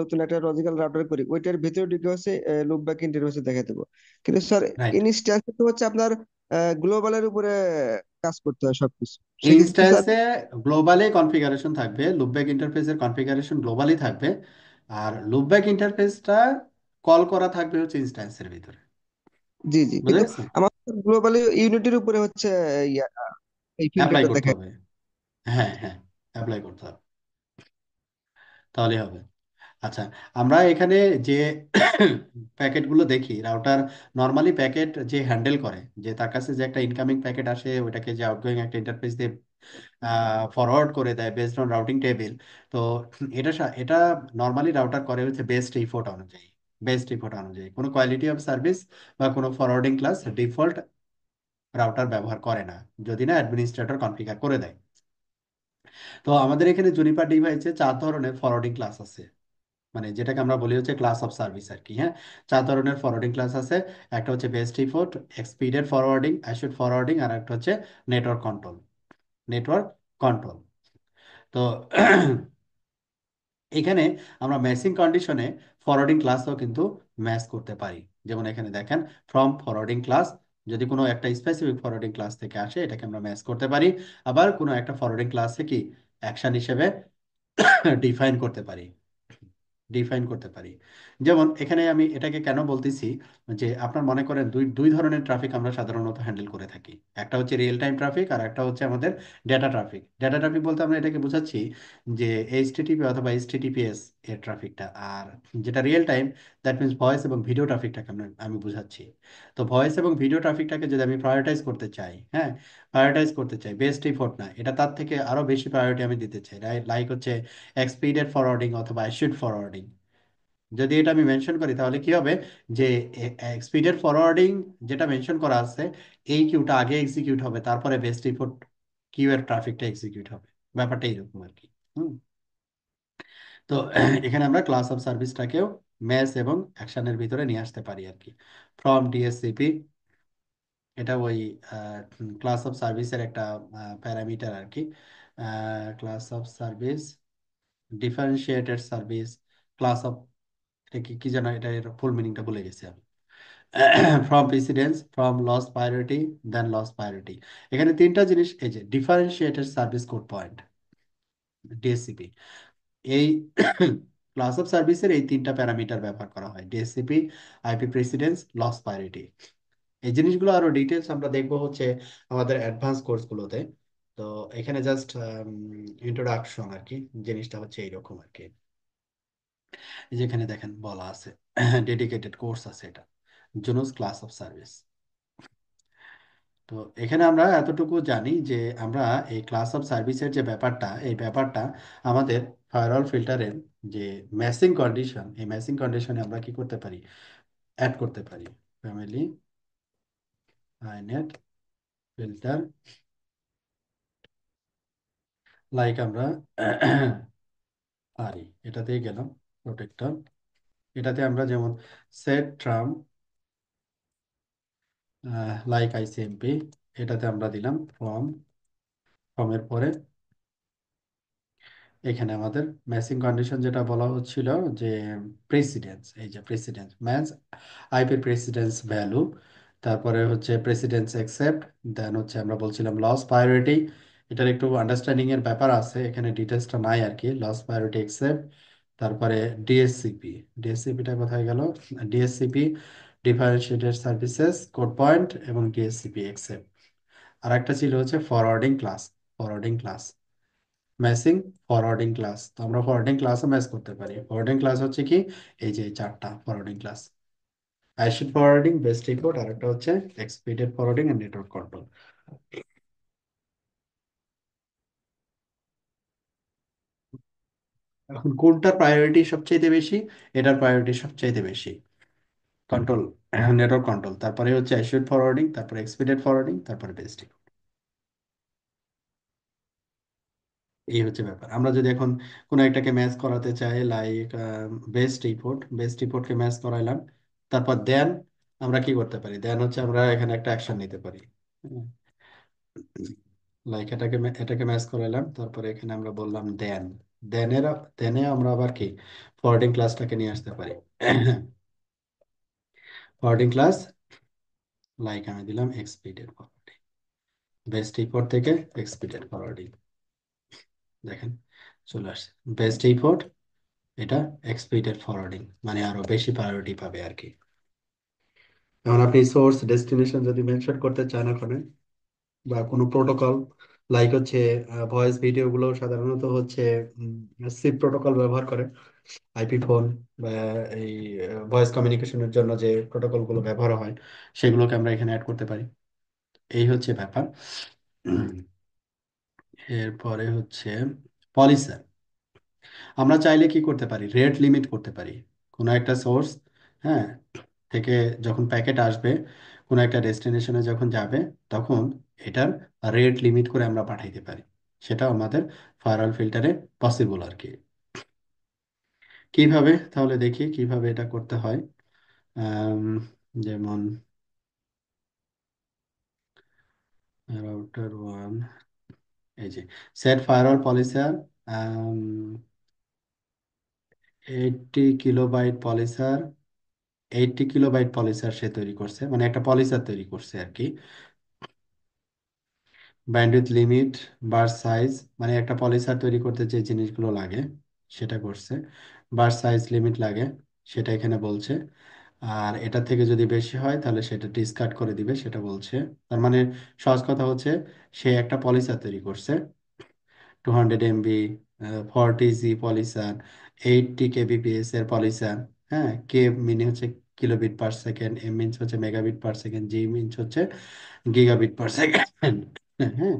নতুন একটা লজিক্যাল রাউটার করি ওইটার ভিতরে ঢুকে হচ্ছে লুপ ব্যাক ইন্টারফেসে দেখে দেবো। কিন্তু স্যার রাইট। ইনস্ট্যান্স তো হচ্ছে আপনার গ্লোবালের উপরে কাজ করতে হয় সবকিছু, সেক্ষেত্রে স্যার। ইনস্ট্যান্সে গ্লোবালি কনফিগারেশন থাকবে, লুপব্যাক ইন্টারফেসের কনফিগারেশন গ্লোবালি থাকবে, আর লুপব্যাক ইন্টারফেসটা কল করা থাকবে হচ্ছে ইনস্ট্যান্সের ভিতরে। জি জি, বুঝে কিন্তু গেছে? আমার গ্লোবালি ইউনিটির উপরে হচ্ছে ইয়া, এই অ্যাপ্লাই ফিল্টারটা করতে দেখে। হবে, হ্যাঁ হ্যাঁ, অ্যাপ্লাই করতে হবে, তাহলে হবে। আচ্ছা, আমরা এখানে যে প্যাকেটগুলো দেখি, রাউটার নর্মালি প্যাকেট যে হ্যান্ডেল করে, যে তার কাছে যে একটা ইনকামিং প্যাকেট আসে ওইটাকে যে আউটগোয়িং একটা ইন্টারফেস দিয়ে ফরওয়ার্ড করে দেয় বেসড অন রাউটিং টেবিল। তো এটা নর্মালি রাউটার করে হচ্ছে বেস্ট ইফোর্ট অনুযায়ী, বেস্ট ইফোর্ট অনুযায়ী কোনো কোয়ালিটি অফ সার্ভিস বা কোনো ফরওয়ার্ডিং ক্লাস ডিফল্ট রাউটার ব্যবহার করে না, যদি না অ্যাডমিনিস্ট্রেটর কনফিগার করে দেয়। তো আমাদের এখানে জুনিপার ডিভাইসে 4 ধরনের ফরওয়ার্ডিং ক্লাস আছে, মানে যেটাকে আমরা বলি হচ্ছে ক্লাস অফ সার্ভিস আর কি। হ্যাঁ, 4 ধরনের ফরওয়ার্ডিং ক্লাস আছে। একটা হচ্ছে বেস্ট ইফোর্ট, এক্সপিডেড ফরওয়ার্ডিং, অ্যাশিওরড ফরওয়ার্ডিং, আর একটা হচ্ছে নেটওয়ার্ক কন্ট্রোল, নেটওয়ার্ক কন্ট্রোল। তো এখানে আমরা ম্যাচিং কন্ডিশনে ফরওয়ার্ডিং ক্লাসও কিন্তু ম্যাচ করতে পারি। যেমন এখানে দেখেন, ফ্রম ফরওয়ার্ডিং ক্লাস, যদি কোনো একটা স্পেসিফিক ফরওয়ার্ডিং ক্লাস থেকে আসে এটাকে আমরা ম্যাচ করতে পারি। আবার কোনো একটা ফরওয়ার্ডিং ক্লাসে কি অ্যাকশন হিসেবে ডিফাইন করতে পারি, ডিফাইন করতে পারি। যেমন এখানে আমি এটাকে কেন বলতেছি, যে আপনার মনে করেন দুই দুই ধরনের ট্রাফিক আমরা সাধারণত হ্যান্ডেল করে থাকি। একটা হচ্ছে রিয়েল টাইম ট্রাফিক, আর একটা হচ্ছে আমাদের ডেটা ট্রাফিক। ডেটা ট্রাফিক বলতে আমরা এটাকে বোঝাচ্ছি যে এইচটিটিপি অথবা এইচটিটিপিএস এর ট্রাফিকটা, আর যেটা real time that means voice এবং ভিডিও ট্রাফিকটাকে আমি বুঝাচ্ছি। তো ভয়েস এবং ভিডিও ট্রাফিকটাকে যদি আমি প্রায়োরিটাইজ করতে চাই, হ্যাঁ, প্রায়োরিটাইজ করতে চাই, বেস্ট ইফোর্ট না, এটা তার থেকে আরো বেশি প্রায়োরিটি আমি দিতে চাই, লাইক হচ্ছে এক্সপিডেড ফরওয়ার্ডিং অথবা অ্যাশিওরড ফরওয়ার্ডিং। যদি এটা আমি মেনশন করি তাহলে কি হবে, যে এক্সপিডেড ফরওয়ার্ডিং যেটা মেনশন করা আছে, এই কিউটা আগে এক্সিকিউট হবে, তারপরে বেস্ট ইফোর্ট কিউ এর ট্রাফিকটা এক্সিকিউট হবে। ব্যাপারটা এরকম আর কি। হুম। তো এখানে আমরা ক্লাস অফ সার্ভিসটাকেও ম্যাচ এবং অ্যাকশনের ভিতরে নিয়ে আসতে পারি আর কি। ফ্রম ডিএসসিপি, এটা ওই ক্লাস অফ সার্ভিসের একটা প্যারামিটার আর কি। Class of service, differentiated service, class of, এটা কি কি যেন, এটা এর ফুল মিনিংটা ভুলে গেছি আমি। From precedence, from loss priority, then loss priority. এখানে তিনটা জিনিস, এই যে differentiated service code point, DSCP, এই ক্লাস অফ সার্ভিসের এই তিনটা প্যারামিটার ব্যবহার করা হয়, DSCP, IP precedence, loss priority. এই জিনিসগুলো আরো ডিটেলস আমরা দেখবো হচ্ছে আমাদের অ্যাডভান্স কোর্সগুলোতে। তো এখানে জাস্ট ইন্ট্রোডাকশন আর কি, জিনিসটা হচ্ছে এইরকম আর কি। যেখানে দেখেন বলা আছে ডেডিকেটেড কোর্স আছে, এটা জুনোস ক্লাস অফ সার্ভিস। তো এখানে আমরা এতটুকু জানি যে আমরা এই ক্লাস অফ সার্ভিসের যে ব্যাপারটা, এই ব্যাপারটা আমাদের ফায়ারওয়াল ফিল্টারের যে ম্যাচিং কন্ডিশন, এই ম্যাচিং কন্ডিশনে আমরা কি করতে পারি, অ্যাড করতে পারি। ফ্যামিলি আইনেট ফিল্টার, লাইক আমরা আরি এটাতেই গেলাম, প্রোটেক্টর, এটাতে আমরা যেমন সেট ট্রাম, লাইক আইসিএমপি, এটাতে আমরা দিলাম ফর্ম, ফর্মের পরে এখানে আমাদের ম্যাচিং কন্ডিশন যেটা বলা হচ্ছিল যে প্রেসিডেন্স, এই যে precedence match IP precedence value, তারপরে হচ্ছে প্রেসিডেন্স অ্যাকসেপ্ট, দেন হচ্ছে আমরা বলছিলাম লস প্রায়োরিটি। এটার একটু আন্ডারস্ট্যান্ডিং এর ব্যাপার আছে, এখানে ডিটেলসটা নাই আর কি। লস প্রায়োরিটি অ্যাকসেপ্ট, তারপরে ডিএসসিপি, ডিএসসিপিটা কোথায় গেল, DSCP differentiated services code point এবং ডিএসসিপি অ্যাকসেপ্ট। আর একটা ছিল হচ্ছে forwarding class, forwarding class matching forwarding class. তো আমরা ফরওয়ার্ডিং ক্লাসও ম্যাচ করতে পারি। ফরওয়ার্ডিং ক্লাস হচ্ছে কি, এই যে এই চারটা forwarding class, assured forwarding, best report, আর একটা হচ্ছে expedited forwarding and network control. এখন কোনটার প্রায়োরিটি সবচাইতে বেশি? এটার প্রায়োরিটি সবচাইতে বেশি। কন্ট্রোল, নেটওয়ার্ক কন্ট্রোল, তারপরে হচ্ছে অ্যাসিড ফরওয়ার্ডিং, তারপরে এক্সপিডেড ফরওয়ার্ডিং, তারপরে বেস্টিং। এই হচ্ছে ব্যাপার। আমরা যদি এখন কোনো একটাকে ম্যাচ করাতে চাই, লাইক বেস্ট রিপোর্টকে ম্যাচ করাইলাম, তারপর দেন আমরা কি করতে পারি? দেন হচ্ছে আমরা এখানে একটা অ্যাকশন নিতে পারি। লাইক এটাকে ম্যাচ করাইলাম, তারপরে এখানে আমরা বললাম দেন। দেনের দেনে আমরা আবার কি ফরওয়ার্ডিং ক্লাসটাকে নিয়ে আসতে পারি। ফরওয়ার্ডিং ক্লাস, লাইক আমি দিলাম এক্সপিডেড ফরওয়ার্ডিং, বেস্ট রিপোর্ট থেকে এক্সপিডেড ফরওয়ার্ডিং। দেখেন চলে আসছে বেস্ট রিপোর্ট, এটা এক্সপিডেড ফরওয়ার্ডিং, মানে আরো বেশি প্রায়োরিটি পাবে আর কি। এখন আপনি সোর্স ডেস্টিনেশন যদি মেনশন করতে চান ওখানে, বা কোনো প্রোটোকল, লাইক হচ্ছে ভয়েস ভিডিও গুলো সাধারণত হচ্ছে সিপ প্রোটোকল ব্যবহার করে, আইপি ফোন বা এই ভয়েস কমিউনিকেশনের জন্য যে প্রোটোকল গুলো ব্যবহার হয়, সেগুলোকে আমরা এখানে অ্যাড করতে পারি। এই হচ্ছে ব্যাপার। উম, এরপরে হচ্ছে পলিসি। আমরা চাইলে কি করতে পারি? রেট লিমিট করতে পারি। কোনো একটা সোর্স, হ্যাঁ, থেকে যখন প্যাকেট আসবে, কোনো একটা ডেস্টিনেশনে যখন যাবে, তখন এটার রেট লিমিট করে আমরা পাঠাইতে পারি। সেটা আমাদের ফায়ারওয়াল ফিল্টারে পসিবল আর কি। কিভাবে তাহলে দেখি কিভাবে এটা করতে হয়। আম, যেমন রাউটার ওয়ান, এই যে সেট ফায়ারওয়াল পলিসার 80 কিলোবাইট পলিসার, 80 কিলোবাইট পলিসার সে তৈরি করছে, মানে একটা পলিসার তৈরি করছে আর কি। ব্যান্ডউইথ লিমিট, বার সাইজ, মানে একটা পলিসার তৈরি করতে যে জিনিসগুলো লাগে সেটা করছে। বার সাইজ লিমিট লাগে, সেটা এখানে বলছে। আর এটা থেকে যদি বেশি হয় তাহলে সেটা ডিসকার্ড করে দিবে, সেটা বলছে। তার মানে সহজ কথা হচ্ছে, সে একটা পলিসার তৈরি করছে, 200 MB 40G পলিসার, 80 kbps এর পলিসার। হ্যাঁ, কে মিনি হচ্ছে kilobit per second, M means হচ্ছে megabit per second, G means হচ্ছে গিগাবিট পার সেকেন্ড। হ্যাঁ,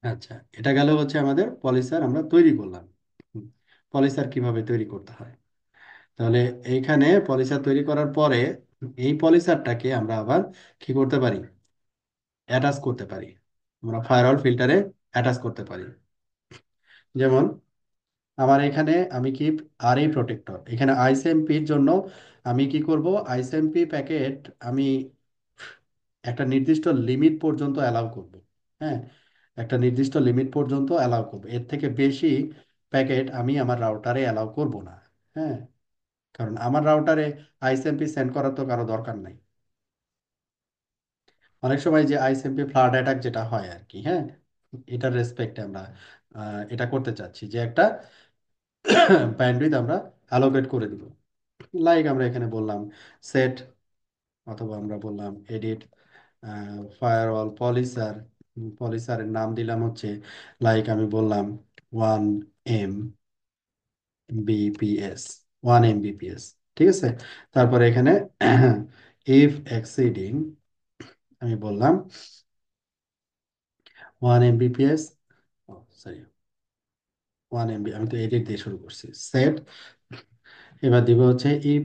আচ্ছা, এটা গেল হচ্ছে আমাদের পলিসার আমরা তৈরি করলাম। পলিসার কিভাবে তৈরি করতে হয়? তাহলে এইখানে পলিসার তৈরি করার পরে এই পলিসারটাকে আমরা আবার কি করতে পারি? অ্যাটাচ করতে পারি। আমরা ফায়ারওয়াল ফিল্টারে অ্যাটাচ করতে পারি। যেমন আমার এখানে আমি কি আরএ প্রোটেক্টর, এখানে আইসিএমপির জন্য আমি কি করব? আইসিএমপি প্যাকেট আমি একটা নির্দিষ্ট লিমিট পর্যন্ত অ্যালাউ করব। হ্যাঁ, একটা নির্দিষ্ট লিমিট পর্যন্ত অ্যালাউ করব, এর থেকে বেশি প্যাকেট আমি আমার রাউটারে অ্যালাউ করব না। হ্যাঁ, কারণ আমার রাউটারে আইসিএমপি সেন্ড করার তো কারো দরকার নাই। অনেক সময় যে আইসিএমপি ফ্লাড অ্যাটাক যেটা হয় আর কি, হ্যাঁ, এটার রেসপেক্টে আমরা এটা করতে চাচ্ছি যে একটা ব্যান্ডউইথ আমরা অ্যালোকেট করে দিব। লাইক আমরা এখানে বললাম সেট, অথবা আমরা বললাম এডিট ফায়ারওয়াল পলিসার। পলিসারের নাম দিলাম হচ্ছে, লাইক আমি বললাম 1 Mbps, 1 Mbps, ঠিক আছে। তারপরে এখানে ইফ এক্সিডিং আমি বললাম 1 Mbps, সরি 1 MB, আমি তো এডিট দিয়ে শুরু করছি। সেট, এবার দিব হচ্ছে ইফ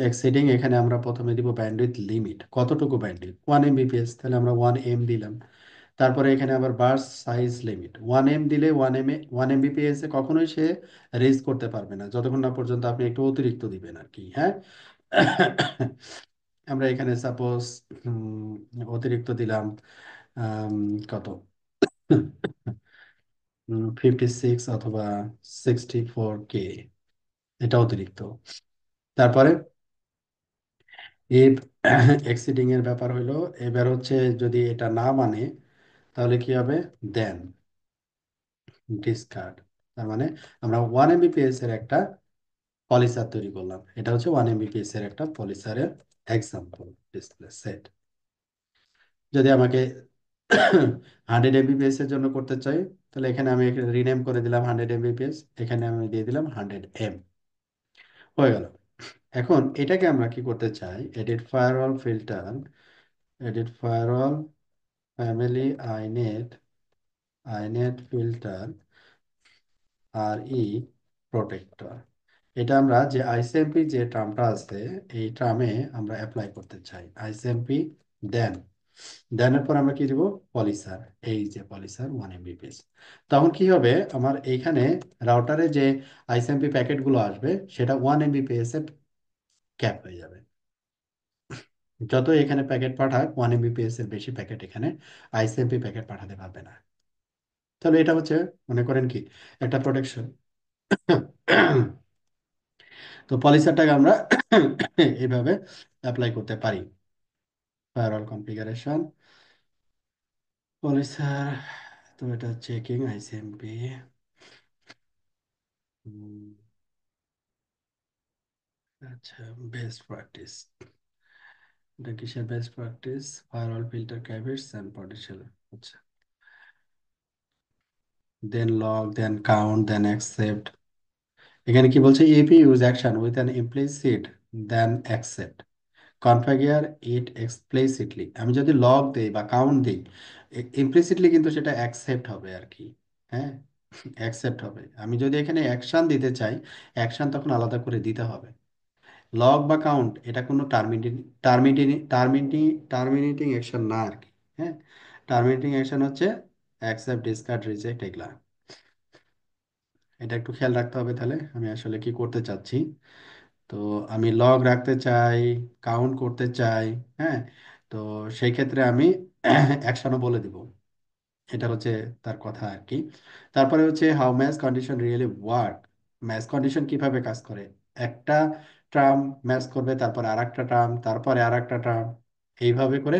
এক্সিডিং এখানে আমরা প্রথমে দিব ব্যান্ডউইথ লিমিট, কতটুকু ব্যান্ডউইথ? 1 Mbps, তাহলে আমরা 1 M দিলাম। তারপরে এখানে আবার বার্স্ট সাইজ লিমিট, 1 M দিলে 1 MBps এ কখনোই সে রেজ করতে পারবে না যতক্ষণ না পর্যন্ত আপনি একটু অতিরিক্ত দিবেন আর কি। হ্যাঁ, আমরা এখানে সাপোজ অতিরিক্ত দিলাম আম, কত 56 অথবা 64K, এটা অতিরিক্ত। তারপরে এই এক্সিডিং এর ব্যাপার হইলো, এবার হচ্ছে যদি এটা না মানে তাহলে কি হবে? দেন ডিসকার্ড। তার মানে আমরা 1 Mbps এর একটা পলিসার তৈরি করলাম, এটা হচ্ছে 1 Mbps এর একটা পলিসারের এক্সাম্পল ডিসপ্লে সেট। যদি আমাকে 100 Mbps এর জন্য করতে চাই, তাহলে এখানে আমি রিনেম করে দিলাম 100 Mbps, এখানে আমি দিয়ে দিলাম 100 M, হয়ে গেল। এখন এটাকে আমরা কি করতে চাই? Edit firewall filter, edit firewall family inet inet filter R E protector, এটা আমরা যে আইসিএমপি যে টার্মটা আছে এই টার্মে আমরা অ্যাপ্লাই করতে চাই। আইসিএমপি দেন দেনের পর আমরা কি দিব, পলিসার, এই যে পলিসার 1 Mbps। তখন কি হবে, আমার এইখানে রাউটারে যে আইসিএমপি প্যাকেটগুলো আসবে সেটা 1 Mbps এর ক্যাপ হয়ে যাবে। যত এখানে প্যাকেট পাঠাক 1 Mbps এর বেশি প্যাকেট এখানে আইসিএমপি প্যাকেট পাঠাতে পারবে না। তাহলে এটা হচ্ছে, মনে করেন কি, একটা প্রোটেকশন। তো পলিসারটাকে আমরা এইভাবে অ্যাপ্লাই করতে পারি। ফায়ারওয়াল কনফিগারেশন পলিসার, তো এটা চেকিং আইসিএমপি। আচ্ছা, বেস্ট প্র্যাকটিস, এটা কিসের best practice? Firewall filter caveats and potential. আচ্ছা, then log, then count, then accept. এখানে কি বলছে, if you use action with an implicit then accept configure it explicitly. আমি যদি লগ দেই বা কাউন্ট দিই, ইমপ্লিসিটলি কিন্তু সেটা অ্যাকসেপ্ট হবে আর কি। হ্যাঁ, অ্যাকসেপ্ট হবে। আমি যদি এখানে অ্যাকশন দিতে চাই, অ্যাকশন তখন আলাদা করে দিতে হবে। লগ বা কাউন্ট এটা কোনো টার্মিনেটিং অ্যাকশন না আর কি। হ্যাঁ, টার্মিনেটিং অ্যাকশন হচ্ছে অ্যাকসেপ্ট, ডিসকার্ড, রিজেক্ট, এগুলা। এটা একটু খেয়াল রাখতে হবে। তাহলে আমি আসলে কি করতে চাচ্ছি, তো আমি লগ রাখতে চাই, কাউন্ট করতে চাই। হ্যাঁ, তো সেই ক্ষেত্রে আমি অ্যাকশনও বলে দিব। এটা হচ্ছে তার কথা আর কি। তারপরে হচ্ছে how match condition really work. Match condition কিভাবে কাজ করে, একটা টার্ম ম্যাচ করবে, তারপরে আর একটা টার্ম, তারপরে আর একটা টার্ম, এইভাবে করে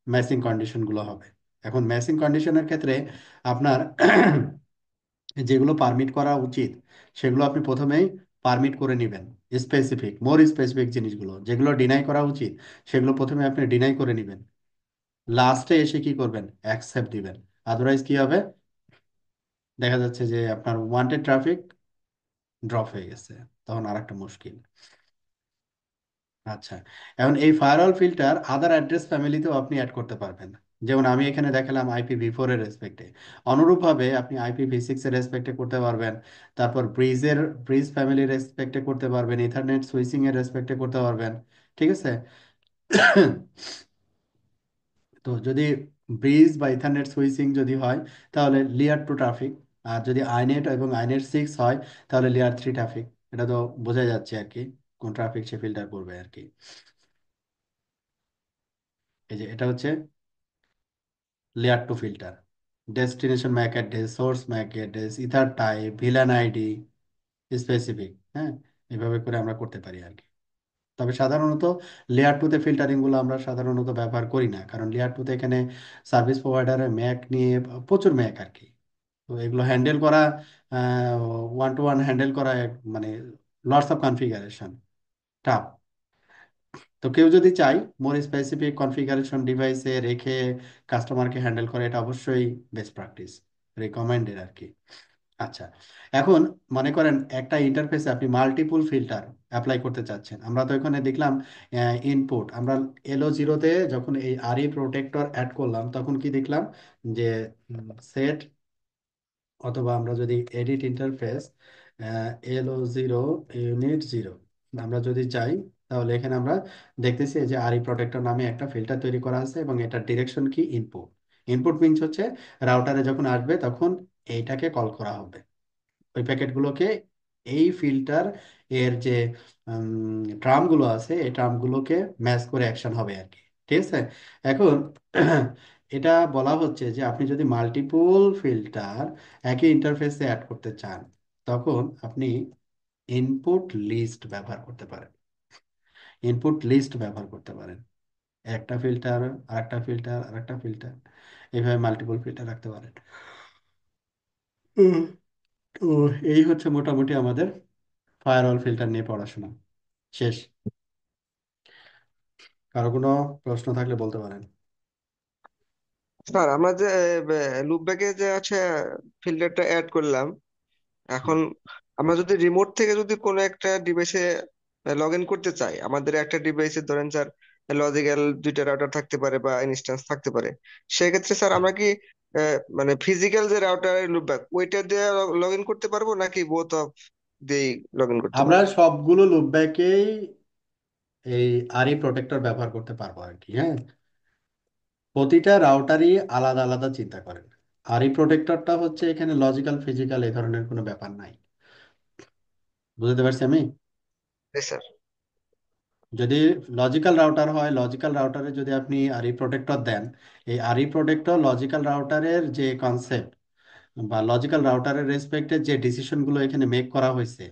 ম্যাচিং কন্ডিশন গুলো হবে। এখন ম্যাচিং কন্ডিশনের ক্ষেত্রে আপনার যেগুলো পারমিট করা উচিত সেগুলো আপনি প্রথমেই পারমিট করে নেবেন। স্পেসিফিক, মোর স্পেসিফিক জিনিসগুলো যেগুলো ডিনাই করা উচিত সেগুলো প্রথমে আপনি ডিনাই করে নেবেন। লাস্টে এসে কি করবেন, অ্যাকসেপ্ট দিবেন। আদারওয়াইজ কি হবে, দেখা যাচ্ছে যে আপনার ওয়ান্টেড ট্রাফিক ড্রপ হয়ে গেছে, তখন আর একটা মুশকিল। আচ্ছা, এখন এই ফায়ারওয়াল ফিল্টার আদার অ্যাড্রেস ফ্যামিলিতেও আপনি অ্যাড করতে পারবেন। যেমন আমি এখানে দেখালাম IPv4 এর রেসপেক্টে, অনুরূপভাবে আপনি IPv6 এর রেসপেক্টে করতে পারবেন। তারপর ব্রিজ ফ্যামিলির রেসপেক্টে করতে পারবেন, ইথারনেট সুইচিং এর রেসপেক্টে করতে পারবেন। ঠিক আছে। তো যদি ব্রিজ বা ইথারনেট সুইচিং যদি হয় তাহলে লেয়ার 2 ট্রাফিক, আর যদি আইনেট এবং আইনেট 6 হয় তাহলে লেয়ার 3 ট্রাফিক। এটা তো বোঝা যাচ্ছে আর কি, কোন ট্রাফিক সে ফিল্টার করবে আর কি। এই যে এটা হচ্ছে layer 2 filter. Destination Mac address, source Mac address, ether type, villain ID, specific. হ্যাঁ, এভাবে করে আমরা করতে পারি আর কি। তবে সাধারণত লেয়ার 2 তে ফিল্টারিং গুলো আমরা সাধারণত ব্যবহার করি না, কারণ লেয়ার 2 তে এখানে সার্ভিস প্রোভাইডারের ম্যাক নিয়ে প্রচুর ম্যাক আর কি। তো এগুলো হ্যান্ডেল করা, ওয়ান টু ওয়ান হ্যান্ডেল করা মানে লটস অফ কনফিগারেশন, টাফ। তো কেউ যদি চাই মোর স্পেসিফিক কনফিগারেশন ডিভাইসে রেখে কাস্টমারকে হ্যান্ডেল করে, এটা অবশ্যই বেস্ট প্র্যাকটিস, রিকমেন্ডেড আর কি। আচ্ছা, এখন মনে করেন একটা ইন্টারফেসে আপনি মাল্টিপল ফিল্টার অ্যাপ্লাই করতে চাচ্ছেন। আমরা তো এখানে দেখলাম ইনপুট, আমরা LO0-তে যখন এই RE প্রোটেক্টর অ্যাড করলাম তখন কি দেখলাম, যে সেট, অথবা আমরা যদি এডিট ইন্টারফেস LO0 ইউনিট 0 আমরা যদি যাই, তাহলে এখানে আমরা দেখতেছি যে RE প্রোটেক্টর নামে একটা ফিল্টার তৈরি করা আছে এবং এটার ডিরেকশন কি, ইনপুট। ইনপুট মিনস হচ্ছে রাউটারে যখন আসবে তখন এইটাকে কল করা হবে, ওই প্যাকেটগুলোকে এই ফিল্টার এর যে ট্রামগুলো আছে এই ট্রামগুলোকে ম্যাচ করে অ্যাকশন হবে আর কি। ঠিক আছে। এখন এটা বলা হচ্ছে যে আপনি যদি মাল্টিপল ফিল্টার একই ইন্টারফেসে অ্যাড করতে চান, তখন আপনি ইনপুট লিস্ট ব্যবহার করতে পারেন। ইনপুট লিস্ট ব্যবহার করতে পারেন, একটা ফিল্টার, আরেকটা ফিল্টার, আরেকটা ফিল্টার, এইভাবে মাল্টিপল ফিল্টার রাখতে পারেন। হুম, তো এই হচ্ছে মোটামুটি আমাদের ফায়ারওয়াল ফিল্টার নিয়ে পড়াশোনা শেষ। কারো কোনো প্রশ্ন থাকলে বলতে পারেন। স্যার আমরা যে লুপব্যাকে যে আছে ফিল্টারটা অ্যাড করলাম, হুম, এখন আমরা যদি রিমোট থেকে যদি কোনো একটা ডিভাইসে লগ ইন করতে চাই, আমাদের একটা ডিভাইসে ধরেন স্যার লজিক্যাল 2টা রাউটার থাকতে পারে বা ইনস্ট্যান্স থাকতে পারে, সেক্ষেত্রে স্যার হ্যাঁ। আমরা কি মানে ফিজিক্যাল যে রাউটার লুপব্যাক ওইটা দিয়ে লগ ইন করতে পারবো, নাকি বোথ অফ দিয়ে লগ ইন করতে আমরা পারবো? সবগুলো লুপব্যাকেই এই আরই প্রোটেক্টর ব্যবহার করতে পারবো আর কি, হ্যাঁ। প্রতিটা রাউটারই আলাদা আলাদা চিন্তা করেন। আরই প্রোটেক্টরটা হচ্ছে এখানে লজিক্যাল ফিজিক্যাল এই ধরনের কোনো ব্যাপার নাই। বুঝতে পারছি আমি। স্যার। যদি লজিক্যাল রাউটার হয়, লজিক্যাল রাউটারে যদি আপনি আরই প্রোটেক্টর দেন, এই আরই প্রোটেক্টর লজিক্যাল রাউটারের যে কনসেপ্ট বা লজিক্যাল রাউটারের রেসপেক্টে যে ডিসিশনগুলো এখানে মেক করা হয়েছে,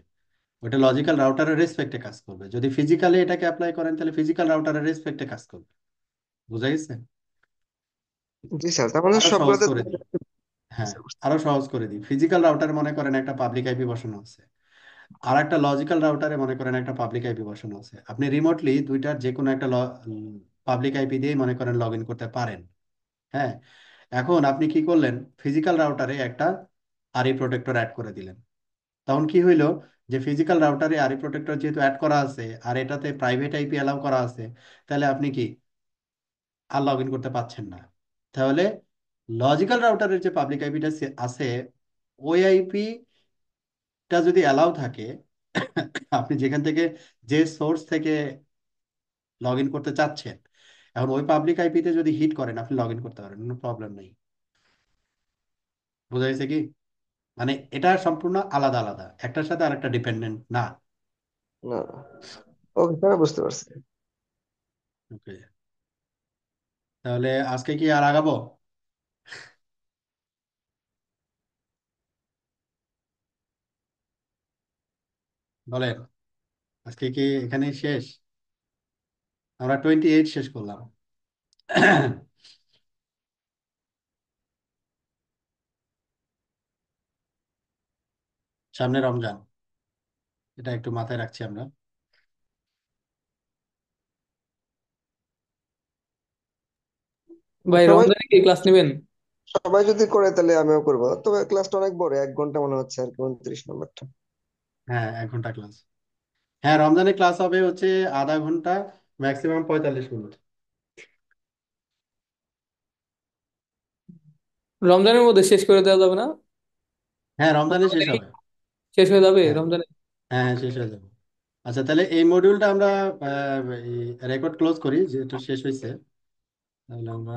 ওটা লজিক্যাল রাউটারের রেসপেক্টে কাজ করবে। যদি ফিজিক্যালি এটাকে অ্যাপ্লাই করেন তাহলে ফিজিক্যাল রাউটারের রেসপেক্টে কাজ করবে। বুঝা গেছে? জি স্যার, তার মানে আরো সহজ সবগুলোতে। করে দিই। হ্যাঁ, আরো সহজ করে দিই। ফিজিক্যাল রাউটার মনে করেন একটা পাবলিক আইপি বসানো আছে, আর একটা লজিক্যাল রাউটারে মনে করেন একটা পাবলিক আইপি বসানো আছে। আপনি রিমোটলি দুইটার যে কোনো একটা পাবলিক আইপি দিয়ে মনে করেন লগ ইন করতে পারেন। হ্যাঁ, এখন আপনি কি করলেন, ফিজিক্যাল রাউটারে একটা আরই প্রোটেক্টর অ্যাড করে দিলেন। তখন কি হইলো, যে ফিজিক্যাল রাউটারে আরই প্রোটেক্টর যেহেতু অ্যাড করা আছে আর এটাতে প্রাইভেট আইপি অ্যালাউ করা আছে, তাহলে আপনি কি আর লগ ইন করতে পারছেন না। তাহলে লজিক্যাল রাউটারের যে পাবলিক আইপিটা আছে, ওই আইপিটা যদি অ্যালাউ থাকে, আপনি যেখান থেকে যে সোর্স থেকে লগ ইন করতে চাচ্ছেন, এখন ওই পাবলিক আইপিতে যদি হিট করেন আপনি লগ ইন করতে পারেন, কোনো প্রবলেম নেই। বোঝা গেছে কি? মানে এটা সম্পূর্ণ আলাদা আলাদা, একটার সাথে আরেকটা ডিপেন্ডেন্ট না। না। ওকে স্যার, বুঝতে পারছি। ওকে, তাহলে আজকে কি আর আগাবো? বলেন, আজকে কি এখানেই শেষ? আমরা 28 শেষ করলাম। সামনে রমজান, এটা একটু মাথায় রাখছি আমরা। ভাই সবাই রমজানে কি ক্লাস নেবেন? সবাই যদি করে তাহলে আমিও করবো, তবে ক্লাসটা অনেক বড়, 1 ঘন্টা মনে হচ্ছে আর কি, 29 নম্বরটা। হ্যাঁ, 1 ঘন্টা ক্লাস। হ্যাঁ, রমজানে ক্লাস হবে হচ্ছে আধা ঘন্টা, ম্যাক্সিমাম 45 মিনিট। রমজানের মধ্যে শেষ করে দেওয়া যাবে না? হ্যাঁ, রমজানে শেষ রমজানেই হবে। শেষ হয়ে যাবে হ্যাঁ, রমজানে? হ্যাঁ, হ্যাঁ, শেষ হয়ে যাবে। আচ্ছা, তাহলে এই মডিউলটা আমরা রেকর্ড ক্লোজ করি, যেহেতু শেষ হয়েছে। তাহলে আমরা